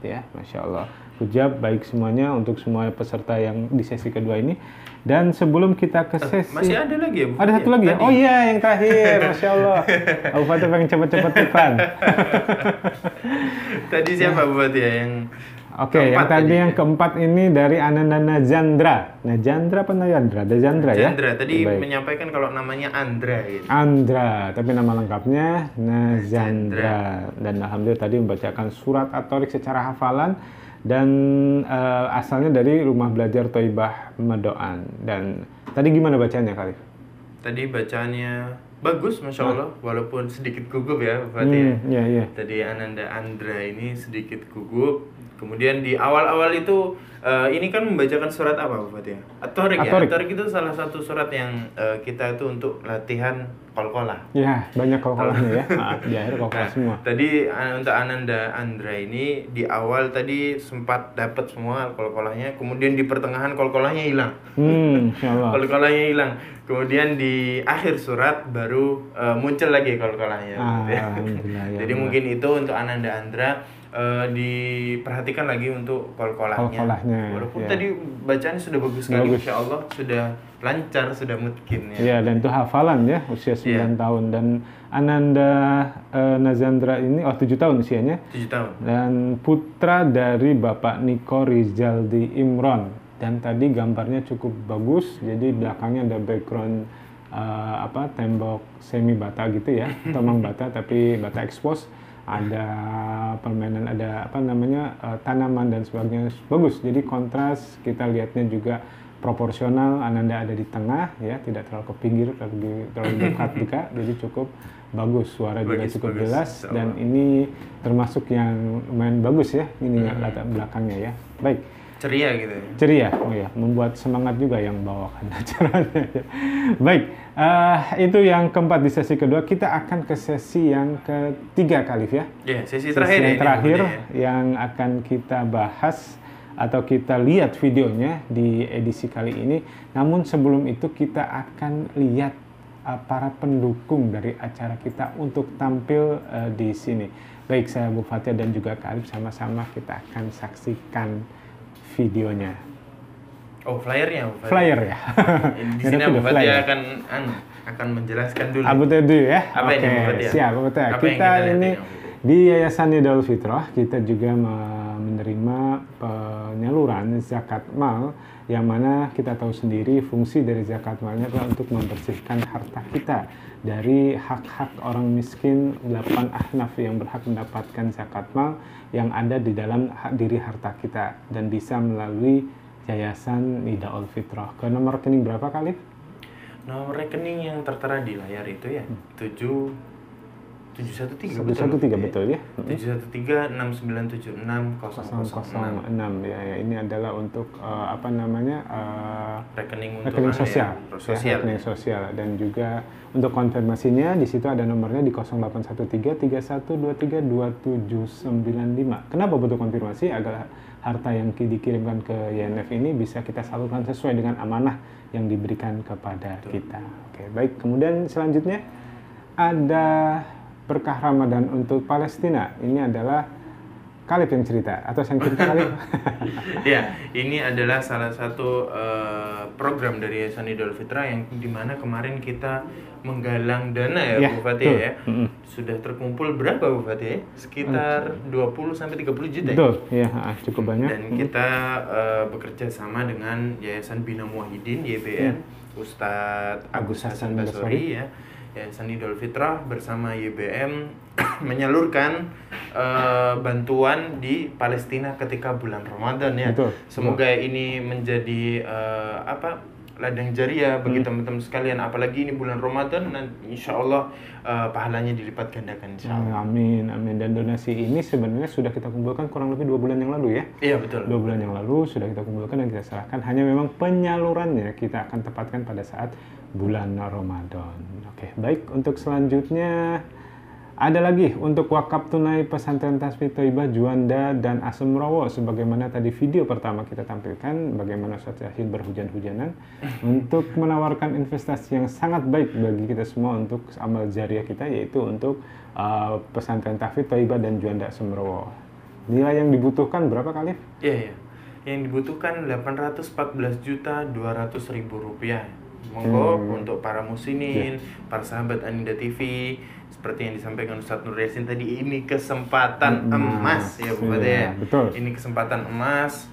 ya, Masya Allah. Hujab baik semuanya untuk semua peserta yang di sesi kedua ini. Dan sebelum kita ke sesi... Masih ada lagi ya? Ada satu lagi ya? Oh iya, yang terakhir. Masya Allah. Abu Fatih pengen cepet-cepet iklan. Tadi siapa Abu Fatih yang... Oke, yang tadi yang keempat ini dari Ananda Najandra. Najandra apa Najandra? Najandra ya? Najandra, tadi menyampaikan kalau namanya Andra gitu. Andra, tapi nama lengkapnya Najandra. Dan alhamdulillah tadi membacakan surat At-Tariq secara hafalan. Dan asalnya dari Rumah Belajar Thaibah Medokan. Dan tadi gimana bacanya Khalif? Tadi bacaannya bagus, Masya Allah, walaupun sedikit gugup ya Fatih. Iya. Tadi Ananda Andra ini sedikit gugup. Kemudian di awal-awal itu ini kan membacakan surat apa Fatih? At-Tariq ya. At-Tariq itu salah satu surat yang kita itu untuk latihan qalqalah. Ya, banyak qalqalahnya ya. Di akhir qalqalah semua. Tadi untuk Ananda Andra ini di awal tadi sempat dapat semua qalqalahnya, kemudian di pertengahan qalqalahnya hilang. Insyaallah. Qalqalahnya hilang. Kemudian di akhir surat baru muncul lagi qalqalahnya. Alhamdulillah. Jadi mungkin itu untuk Ananda Andra diperhatikan lagi untuk kol-kolahnya. Kol-kolahnya, Walaupun ya. tadi bacaannya sudah bagus sekali, Bagus. Masya Allah, sudah lancar, sudah mungkin ya. Ya, dan itu hafalan ya, usia 9 tahun. Dan Ananda Nazandra ini 7 tahun usianya. 7 tahun. Dan putra dari Bapak Niko Rizaldi Imron. Dan tadi gambarnya cukup bagus, jadi belakangnya ada background tembok semi bata gitu ya, tomang bata tapi bata expose, ada permainan, ada tanaman dan sebagainya, bagus. Jadi kontras, kita lihatnya juga proporsional. Ananda ada di tengah ya, tidak terlalu ke pinggir, terlalu dekat juga, jadi cukup bagus. Suara juga cukup jelas, dan ini termasuk yang lumayan bagus ya, ini latar belakangnya ya. Baik. Ceria gitu ya. Ceria, oh ya, membuat semangat juga yang bawakan acaranya. Baik, itu yang keempat di sesi kedua. Kita akan ke sesi yang ketiga, Khalif ya. Ya, sesi Sesi yang terakhir ya. yang akan kita bahas atau kita lihat videonya di edisi kali ini. Namun sebelum itu kita akan lihat para pendukung dari acara kita untuk tampil di sini. Baik, saya Bu Fatia dan juga Khalif sama-sama kita akan saksikan videonya. Oh, flyernya, Bu Fatia. Flyer ya. Di sini Bu Fatia akan menjelaskan dulu. Abu Tedu ya. Apa ini, Bu Oke, Fatia? siap Abu Tedu. Apa yang Kita kita lihat ini ini, Abu Fatia? di Yayasan Nidal Fitrah kita juga menerima penyaluran zakat mal, yang mana kita tahu sendiri fungsi dari zakat malnya adalah untuk membersihkan harta kita dari hak-hak orang miskin, 8 ahnaf yang berhak mendapatkan zakat mal yang ada di dalam diri harta kita, dan bisa melalui Yayasan Nidal Fitrah. Ke nomor rekening berapa, Khalif? Nomor rekening yang tertera di layar itu ya, 713 betul ya. 71369760006 ya, ini adalah untuk rekening rekening sosial, sosial. rekening sosial. Dan juga untuk konfirmasinya di situ ada nomornya di 081331232795. Kenapa butuh konfirmasi? Agar harta yang dikirimkan ke YNF ini bisa kita salurkan sesuai dengan amanah yang diberikan kepada kita. Oke, baik. Kemudian selanjutnya ada berkah Ramadan untuk Palestina. Ini adalah Khalif yang cerita atau yang cerita Khalif? Ya, ini adalah salah satu program dari Yayasan Nidal Fitrah yang dimana kemarin kita menggalang dana ya, Bu Fatia ya. Sudah terkumpul berapa, Bu Fatia? Sekitar 20 sampai 30 juta. Betul, ya, cukup banyak. Dan kita bekerja sama dengan Yayasan Bina Muwahhidin YBN, Ustadz Agus Hasan Basori ya. Yayasan Nidal Fitrah bersama YBM menyalurkan bantuan di Palestina ketika bulan Ramadan ya. Betul. Semoga ini menjadi ladang jariah bagi teman-teman sekalian, apalagi ini bulan Ramadan, dan insya Allah pahalanya dilipat gandakan insya Allah. Amin, amin. Dan donasi ini sebenarnya sudah kita kumpulkan kurang lebih 2 bulan yang lalu ya. Iya, betul. 2 bulan yang lalu sudah kita kumpulkan dan kita serahkan. Hanya memang penyalurannya kita akan tepatkan pada saat bulan Ramadan. Oke, baik. Untuk selanjutnya ada lagi untuk wakaf tunai pesantren Tasfiyah Thaibah Juanda dan Asem Rawo, sebagaimana tadi video pertama kita tampilkan bagaimana Ustaz Yahid berhujan-hujanan untuk menawarkan investasi yang sangat baik bagi kita semua untuk amal jariah kita, yaitu untuk pesantren Tasfiyah Thaibah dan Juanda Asem Rawo. Nilai yang dibutuhkan berapa, Khalif? Iya. Yang dibutuhkan 814.200.000 rupiah. Monggo untuk para muslimin, para sahabat Anida TV, seperti yang disampaikan Ustadz Nur Yasin tadi, ini kesempatan emas ya Bu Fatia. Betul. Ini kesempatan emas.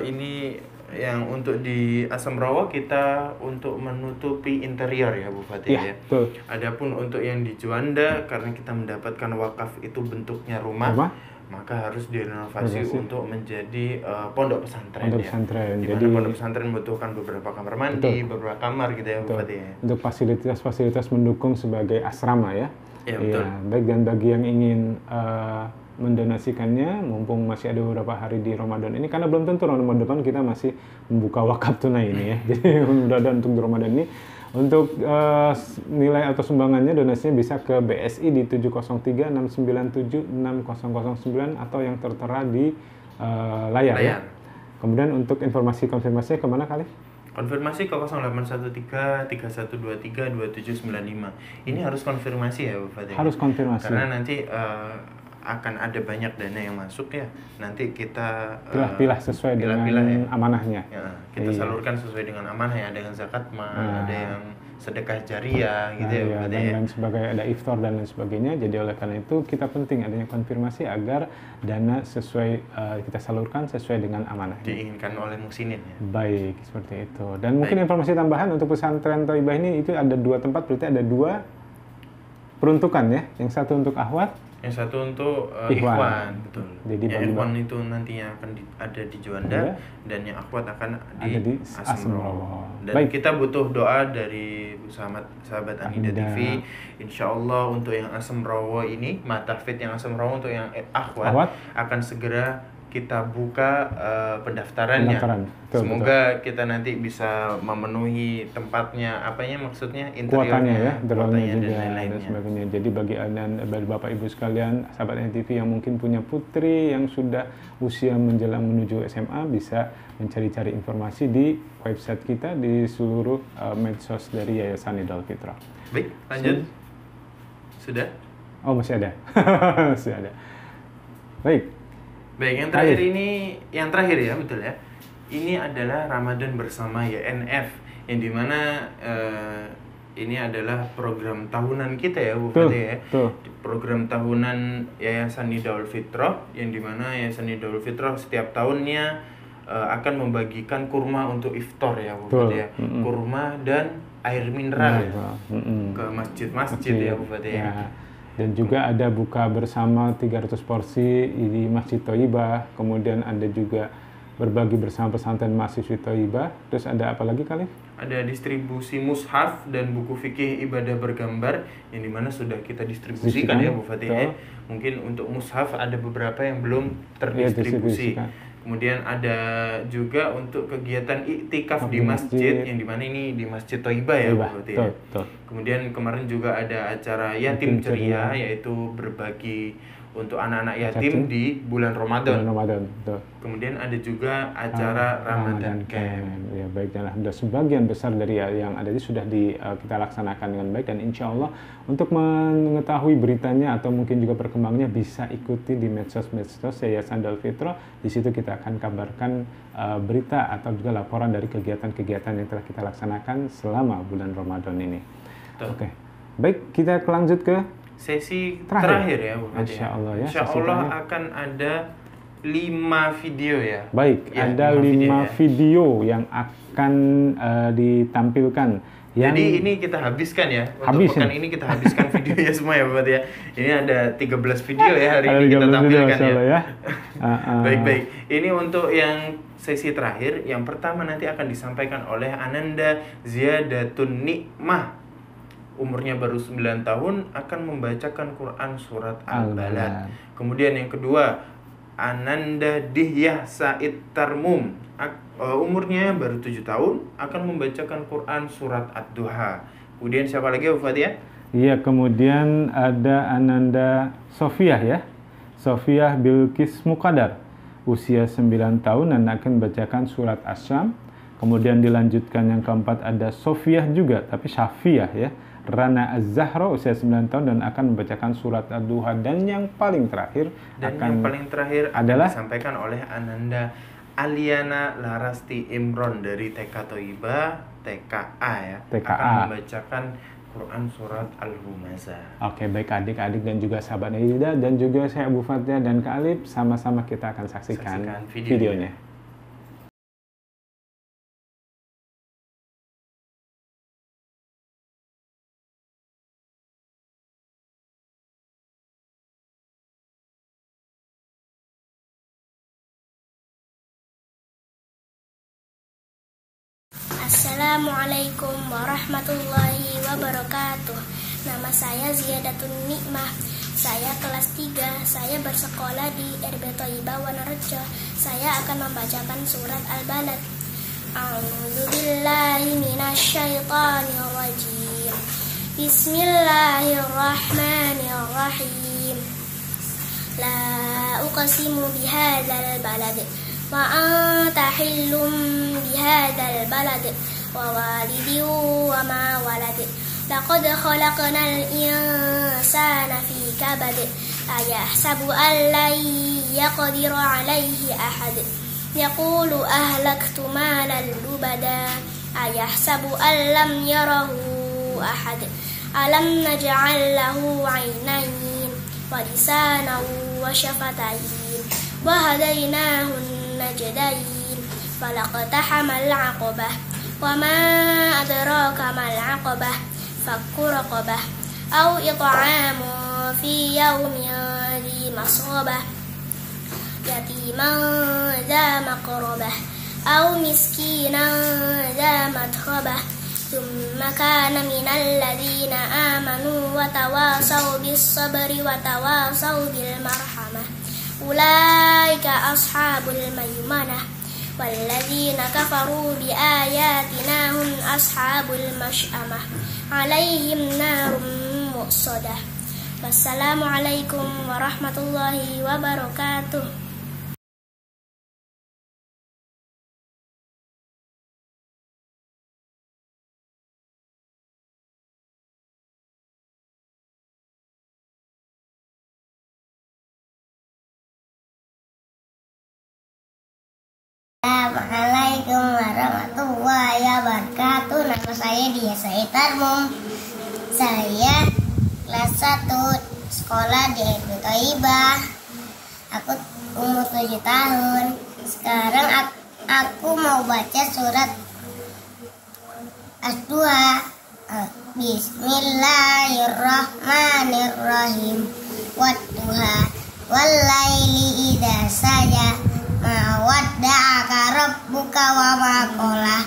Ini yang untuk di Asem Rawo kita untuk menutupi interior ya Bu Fatia ya. Betul. Adapun untuk yang di Juanda, karena kita mendapatkan wakaf itu bentuknya rumah. Maka harus direnovasi untuk menjadi pondok pesantren. Pondok pesantren. Jadi pondok pesantren membutuhkan beberapa kamar mandi, beberapa kamar gitu ya, Bu Fatia. Untuk fasilitas-fasilitas mendukung sebagai asrama ya. Iya, betul. Baik, dan bagi yang ingin mendonasikannya, mumpung masih ada beberapa hari di Ramadan ini, karena belum tentu Ramadan depan kita masih membuka wakaf tunai ini ya. Jadi mudah-mudahan untuk Ramadan ini, untuk nilai atau sumbangannya donasinya bisa ke BSI di 703-697-6009 atau yang tertera di layar. Ya. Kemudian untuk informasi konfirmasinya kemana, Khalif? Konfirmasi ke 0813-3123-2795. Ini harus konfirmasi ya, Bu Fatia. Harus konfirmasi. Karena nanti akan ada banyak dana yang masuk ya, nanti kita pilah-pilah sesuai dengan amanahnya. Ya, kita salurkan sesuai dengan amanah ya, ada yang zakat mal, ada yang sedekah jariah gitu ya, dan lain sebagainya, ada iftar dan lain sebagainya. Jadi oleh karena itu kita penting adanya konfirmasi agar dana sesuai kita salurkan sesuai dengan amanah diinginkan oleh muhsinin ya. Baik, seperti itu. Dan mungkin informasi tambahan untuk pesantren Thaibah ini, itu ada 2 tempat, berarti ada 2 peruntukan ya. Yang satu untuk akhwat, yang satu untuk ikhwan, betul. Jadi ya, ikhwan itu nantinya akan ada di Juanda, dan yang akhwat akan di Asem Rawo. Dan kita butuh doa dari sahabat Anida TV. Insya Allah untuk yang Asem Rawo ini, Matahfid yang Asem Rawo, untuk yang akhwat akan segera kita buka pendaftarannya. Semoga kita nanti bisa memenuhi tempatnya, maksudnya interiornya, kuotanya dan lain-lainnya. Sebagainya. Jadi bagi Bapak Ibu sekalian, sahabat NTV yang mungkin punya putri yang sudah usia menjelang menuju SMA, bisa mencari-cari informasi di website kita, di seluruh medsos dari Yayasan Nidal Fitrah. Baik, lanjut. Sudah? Oh, masih ada. Masih ada. Baik, yang terakhir ini, yang terakhir ya, betul ya. Ini adalah Ramadan bersama YNF, yang dimana ini adalah program tahunan kita ya, Bu Fatih ya. Program tahunan Yayasan Nidaul Fitrah, yang dimana Yayasan Nidaul Fitrah setiap tahunnya akan membagikan kurma untuk iftar ya, Bu Fatih ya. Kurma dan air mineral ke masjid-masjid ya, Bu Fatih ya. Dan juga ada buka bersama 300 porsi di Masjid Thaibah. Kemudian ada juga berbagi bersama pesantren mahasiswi Thaibah. Terus ada apa lagi kali? Ada distribusi mushaf dan buku fikih ibadah bergambar, yang dimana sudah kita distribusikan ya, Bu Fatih ya. Mungkin untuk mushaf ada beberapa yang belum terdistribusi. Kemudian ada juga untuk kegiatan iktikaf di masjid, yang dimana ini di Masjid Thaibah ya, Bu Fatih ya. Kemudian kemarin juga ada acara yatim ceria, yaitu berbagi untuk anak-anak yatim di bulan Ramadan. Kemudian ada juga acara Ramadan Camp. Ya, baik, dan alhamdulillah sebagian besar dari yang ada ini sudah kita laksanakan dengan baik, dan insya Allah untuk mengetahui beritanya atau mungkin juga perkembangannya bisa ikuti di medsos Yayasan Nidal Fitrah. Di situ kita akan kabarkan berita atau juga laporan dari kegiatan-kegiatan yang telah kita laksanakan selama bulan Ramadan ini. Oke. Baik, kita lanjut ke sesi terakhir ya, Bu Fatih. Insya Allah ya. Insya Allah akan ada 5 video ya. Baik, ya, ada 5 video yang akan ditampilkan. Jadi ini kita habiskan ya. Untuk pekan ini kita habiskan videonya semua ya, Bu Fatih ya. Ini ada 13 video ya hari ini kita tampilkan ya. Baik. Ini untuk yang sesi terakhir. Yang pertama nanti akan disampaikan oleh Ananda Ziyadatun Nikmah. Umurnya baru 9 tahun, akan membacakan Quran surat Al-Balad. Kemudian yang kedua, Ananda Dihyah Said Tarmum, umurnya baru 7 tahun, akan membacakan Quran surat Ad-Duha. Kemudian siapa lagi, Bu Fatih ya? Iya, kemudian ada Ananda Sofiah ya. Sofiah Bilqis Muqaddar, usia 9 tahun dan akan membacakan surat Asy-Syam. Kemudian dilanjutkan yang keempat ada Sofiah juga, tapi Syafiah ya. Rana Az-Zahra, usia 9 tahun dan akan membacakan surat Ad-Duha. Dan yang paling terakhir adalah disampaikan oleh Ananda Aliana Larasti Imron dari TK Thaibah, TKA ya. Akan membacakan Quran surat Al-Humazah. Oke, baik adik-adik dan juga sahabat Nida dan juga saya Abu Fatia dan Kak Alif, sama-sama kita akan saksikan videonya. Assalamualaikum warahmatullahi wabarakatuh. Nama saya Ziyadatun Nikmah. Saya kelas 3. Saya bersekolah di RB Thaibah Wonorejo. Saya akan membacakan surat Al-Balad. A'udzubillahi minasyaitonir rajim. Bismillahirrahmanirrahim. La uqsimu bihadzal balad wa anta hillum bihadzal balad wa walidin wa ma walad laqad khalaqnal insana fi kabad أيحسب أن لن يقدر عليه أحد يقول أهلكت مالا لبدا أيحسب أن لم يره أحد ألم نجعل له عينين ولسانا وشفتين وهديناه النجدين فلاقتحم العقبة وما أدراك ما العقبة فك رقبة أو إطعام في يوم ذي مسغبة يتيما ذا مقربة أو مسكينا ذا متربة ثم كان من الذين آمنوا وتواصوا بالصبر وتواصوا بالمرحمة أولئك أصحاب الميمنة والذين كفروا بآياتنا هم أصحاب المشأمة عليهم نار مؤصدة والسلام عليكم ورحمة الله وبركاته. Assalamualaikum warahmatullahi wabarakatuh. Nama saya Dia Saitarmum. Saya kelas 1 sekolah di RB Thaibah. Aku umur 7 tahun. Sekarang aku mau baca surat As-2. Bismillahirrahmanirrahim. Wadduha wallaili idza saja ma wadda'aka rabbuka wa ma qala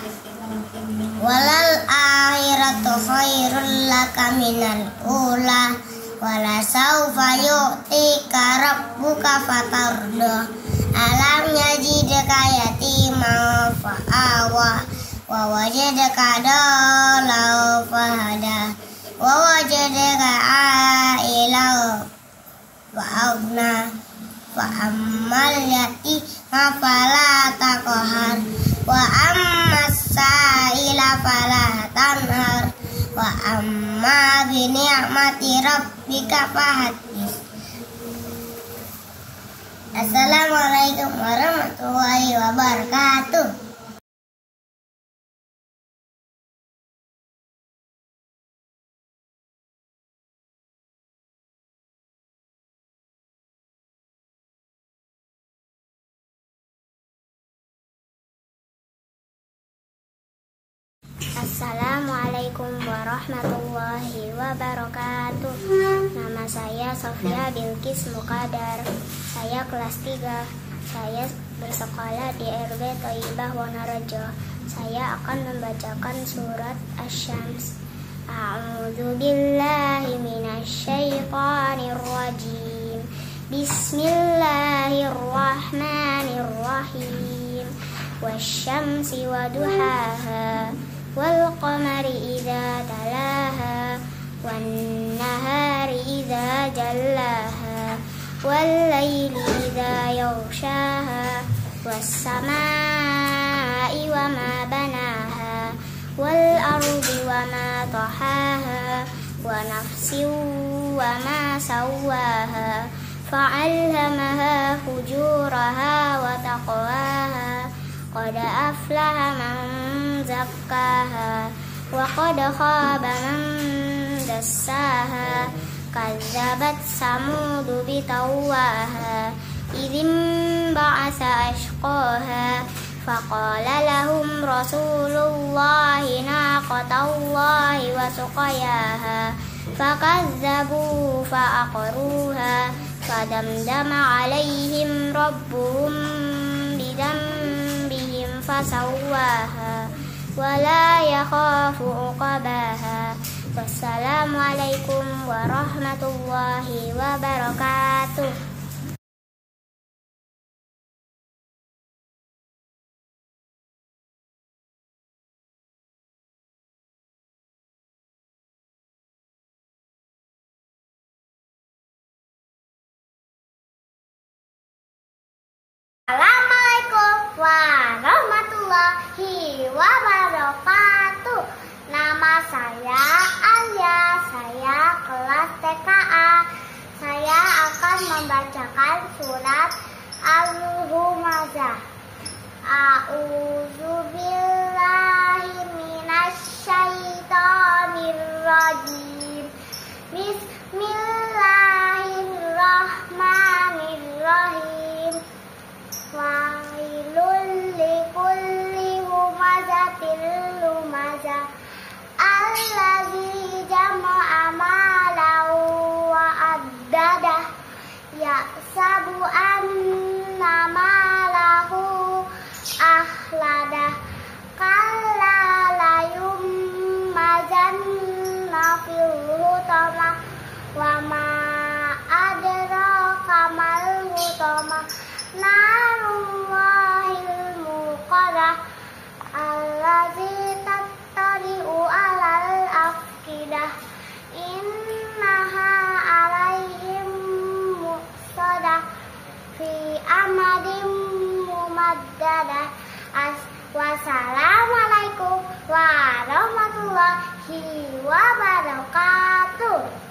walal akhiratu khairul laka minal ula wala sawfa yu'tika rabbuka fatarda alam yajidka yatima fa'awa wa wajadaka dalau fahada wa wajadaka a'ilau fa'agna fa'ammal yatima fala taqhar wa ammas sa'ila fala tanhar wa amma bi ni'mati rabbika fahaddits. Assalamualaikum warahmatullahi wabarakatuh. Assalamualaikum warahmatullahi wabarakatuh. Nama saya Sofia Bilkis Mukadar. Saya kelas 3. Saya bersekolah di RB Thaibah Wonorejo. Saya akan membacakan surat Asy-Syams. A'udzu billahi minasyaitonir rajim. Bismillahirrahmanirrahim. Wasyamsi waduhaha wal qamari idza talaha wan nahari idza jallaha wal laili idza yaghshaha was samaa'i wa ma banaha wal ardi wa ma tahaha wa nafsin wa ma sawwaha fa'alhamaha fujuraha wa taqwaha qad aflaha man zakkaha wa qad khaba man dassaha kazzabat samudu bitawwaha idzim ba'asa ashqaha faqala lahum rasulullahi naqatallahi wa suqayaha fakazzabu fa'aqruha fadamdama alaihim rabbuhum bidambihim fasawwaha wala yakhafu uqabaha. Wassalamualaikum warahmatullahi wabarakatuh. Assalamualaikum warahmatullahi wabarakatuh. Nama saya Alia, saya kelas TKA. Saya akan membacakan surat Al-Humazah. A'udzubillahi minasyaitonirrajim. Bismillahirrahmanirrahim. Wailul likulli humazatil lumazah. Allazi jama'a malahu wa addadah. Yahsabu anna malahu ahladah. Kalla layummazanna fil hutamah. Wa ma adraka mal hutamah. Narullahil muqadah. Allazi tattari'u alal afidah. Innaha alaihim muqsadah. Fi amadin mumaddadah. Wassalamualaikum warahmatullahi wabarakatuh.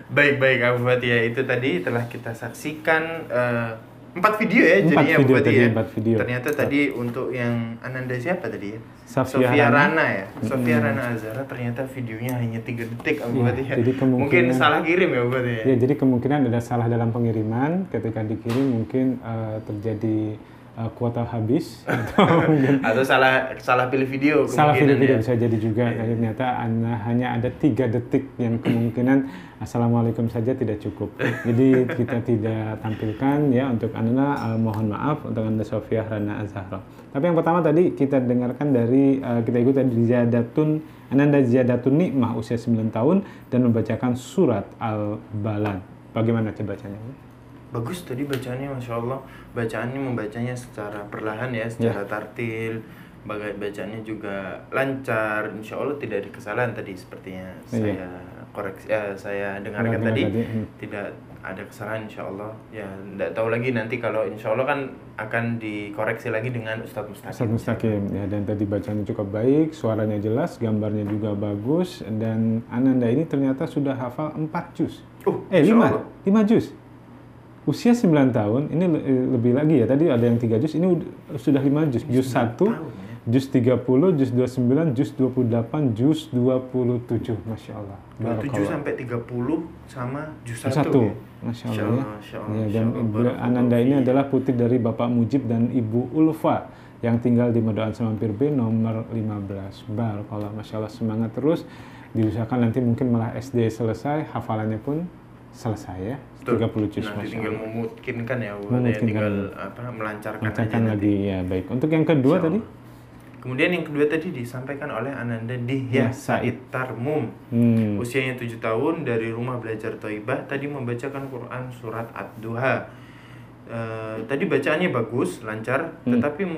Baik Abu Fathia, itu tadi telah kita saksikan 4 video ya jadinya Abu video Fathia tadi, ya. 4 video. Ternyata tadi untuk yang Ananda siapa tadi ya? Sofia Rana ya. Sofia Rana Azhara, ternyata videonya hanya 3 detik Abu Fathia. Jadi mungkin salah kirim ya Abu Fathia. Ya, jadi kemungkinan ada salah dalam pengiriman, ketika dikirim mungkin terjadi kuota habis atau mungkin atau salah pilih video. Salah pilih video ya. bisa jadi juga. Ternyata hanya ada 3 detik yang kemungkinan assalamualaikum saja tidak cukup. Jadi kita tidak tampilkan ya untuk Anda, mohon maaf untuk Anda Sofia Rana Azhara. Tapi yang pertama tadi kita dengarkan dari kita ikuti Ananda Ziyadatun Nikmah usia 9 tahun dan membacakan surat Al-Balad. Bagaimana bacanya? Bagus tadi bacaannya, Masya Allah. Bacaannya membacanya secara perlahan ya, secara tartil. Bacaannya juga lancar. Insya Allah tidak ada kesalahan tadi sepertinya saya koreksi, saya dengarkan tadi. Tidak ada kesalahan Insya Allah. Ya, tidak tahu lagi nanti kalau Insya Allah kan akan dikoreksi lagi dengan Ustadz Mustaqim. Ustadz Mustaqim ya, dan tadi bacanya cukup baik, suaranya jelas, gambarnya juga bagus, dan Ananda ini ternyata sudah hafal 4 juz. 5 juz. Usia 9 tahun, ini lebih lagi ya, tadi ada yang 3 juz, ini sudah 5 juz. Juz 1, juz 30, juz 29, juz 28, juz 27. Masya Allah. 27 sampai 30 sama juz 1 ya? Masya Allah ya. Dan Ananda ini adalah putri dari Bapak Mujib dan Ibu Ulfa yang tinggal di Medoan Semampir B nomor 15. Barakallah, Masya Allah, semangat terus. Diusahakan nanti mungkin malah SD selesai, hafalannya pun selesai ya. 30 juz. Nanti tinggal memungkinkan ya, tinggal melancarkan lagi ya. Baik. Untuk yang kedua tadi? Kemudian yang kedua tadi disampaikan oleh Ananda Dihya Said Tarmum. Usianya 7 tahun, dari rumah belajar Thaibah, tadi membacakan Quran surat Ad-Duha. Tadi bacaannya bagus, lancar, tetapi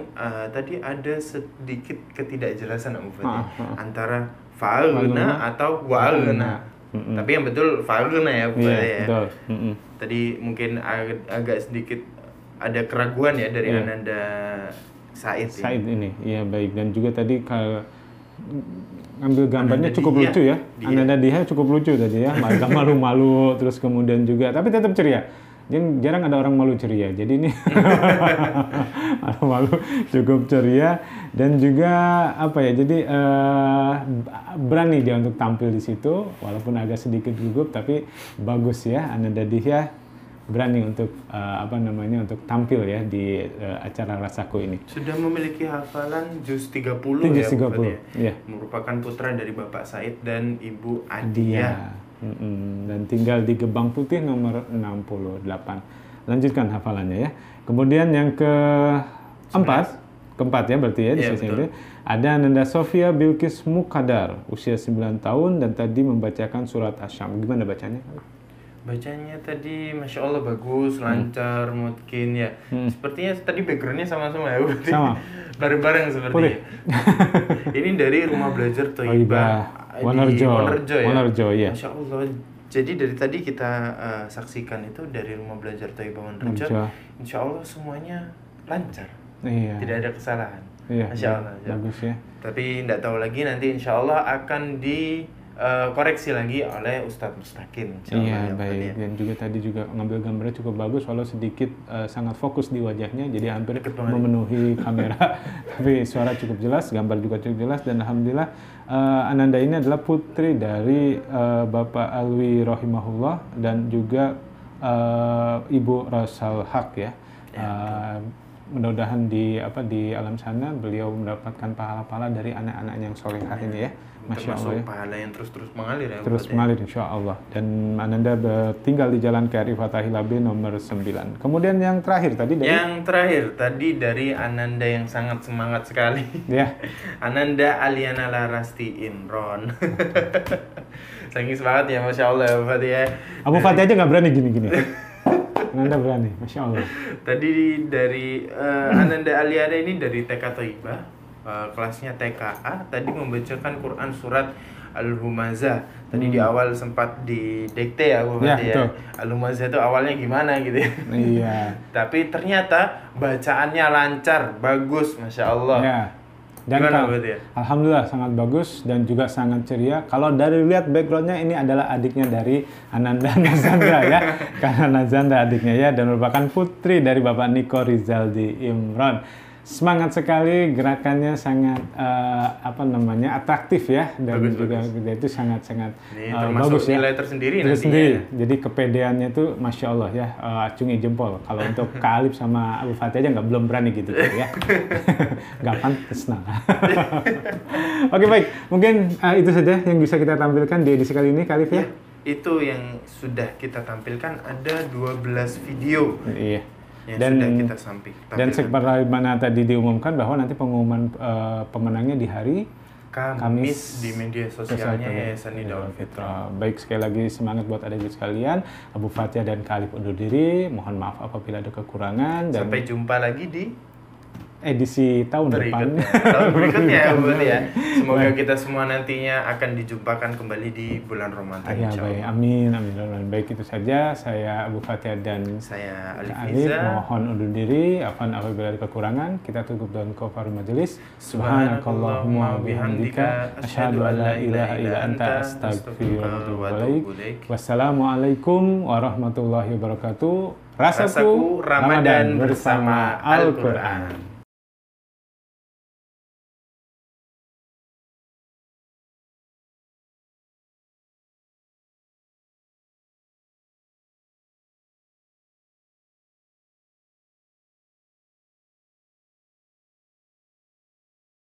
tadi ada sedikit ketidakjelasan Abu Fathia antara fa'alna atau wa'alna. Tapi yang betul fa'alna ya Bu ya. Tadi mungkin agak sedikit ada keraguan ya dari Ananda Said ini. Ya baik, dan juga tadi ambil gambarnya cukup lucu ya. Ananda Dihya cukup lucu tadi ya. Agak malu-malu terus kemudian juga tapi tetap ceria. Jarang ada orang malu ceria. Jadi ini malu cukup ceria dan juga apa ya? Jadi berani dia untuk tampil di situ walaupun agak sedikit gugup tapi bagus ya. Ananda Dihya berani untuk untuk tampil ya di acara Rasaku ini. Sudah memiliki hafalan juz 30 ya, 30. Ya. Merupakan putra dari Bapak Said dan Ibu Adia. Dan tinggal di Gebang Putih nomor 68. Lanjutkan hafalannya ya. Kemudian yang keempat ya berarti ya di sesi ini ada Ananda Sofia Bilqis Muqaddar usia 9 tahun dan tadi membacakan surat Asy-Syams. Gimana bacanya? Bacanya tadi Masya Allah bagus, lancar, mungkin ya. Sepertinya tadi backgroundnya sama-sama ya. Sama. Bareng-bareng sepertinya. Ini dari rumah belajar Thaibah. Wonorejo ya. Masya Allah Jadi dari tadi kita saksikan itu dari Rumah Belajar Thaibah Wonorejo, insya Allah semuanya lancar, tidak ada kesalahan. Masya Allah. Bagus ya. Tapi tidak tahu lagi nanti insya Allah akan dikoreksi lagi oleh Ustadz Mustaqim. Iya, baik. Dan juga tadi juga ngambil gambarnya cukup bagus, walau sedikit sangat fokus di wajahnya, jadi hampir memenuhi kamera. Tapi suara cukup jelas, gambar juga cukup jelas, dan alhamdulillah Ananda ini adalah putri dari Bapak Alwi rahimahullah dan juga Ibu Rosal Haq ya. Mudah-mudahan di alam sana beliau mendapatkan pahala-pahala dari anak-anak yang solehah ini ya. Masya Allah ya. Pahala yang terus mengalir ya. Terus mengalir insya Allah. Dan Ananda tinggal di Jalan KRI Fathahillah B nomor 9. Kemudian yang terakhir tadi dari Ananda yang sangat semangat sekali. Ya. Ananda Aliana Larasti Imron. Saking semangat ya, Masya Allah ya Abu Fatih ya. Abu Fatih aja nggak berani gini-gini. Ananda berani, Masya Allah. Tadi dari Ananda Aliana ini dari TK Thaibah, kelasnya TKA, tadi membacakan Quran surat Al-Humazah. Tadi di awal sempat didikte ya Bu Fatih ya. Al-Humazah itu awalnya gimana gitu ya. Iya. Tapi ternyata bacaannya lancar, bagus, Masya Allah. Ya. Dan alhamdulillah sangat bagus dan juga sangat ceria. Kalau dari lihat backgroundnya, ini adalah adiknya dari Ananda Nazandra ya, karena Nazandra adiknya ya, dan merupakan putri dari Bapak Niko Rizaldi Imron. Semangat sekali, gerakannya sangat atraktif ya, dan juga itu sangat bagus ya. Nilai tersendiri nantinya. Jadi kepedeannya itu Masya Allah ya, acungi jempol. Kalau untuk Kak Alif sama Abu Fatih aja belum berani gitu ya. Nggak pantas nah. Oke baik, mungkin itu saja yang bisa kita tampilkan di edisi kali ini, Kak Alif ya. Itu yang sudah kita tampilkan, ada 12 video. Iya. Yang sudah kita tampilkan. Dan sebagaimana tadi diumumkan bahwa nanti pengumuman pemenangnya di hari Kamis di media sosialnya Yayasan Nida Wal Fitrah. Baik, sekali lagi semangat buat adik-adik sekalian. Abu Fatih dan Kak Alif undur diri. Mohon maaf apabila ada kekurangan. Dan sampai jumpa lagi di edisi tahun depan. Tahun berikutnya ya. Semoga kita semua nantinya akan dijumpakan kembali di bulan Ramadan. Ya, baik. Amin. Baik, itu saja. Saya Abu Fatih dan saya Alif mohon undur diri. Apabila ada kekurangan, kita tutup dengan kafarul majelis. Subhanakallahumma bihamdika asyhadu an la ilaha illa anta astaghfiruka wa atubu ilaik. Wassalamualaikum warahmatullahi wabarakatuh. Rasaku Ramadan bersama Al-Quran.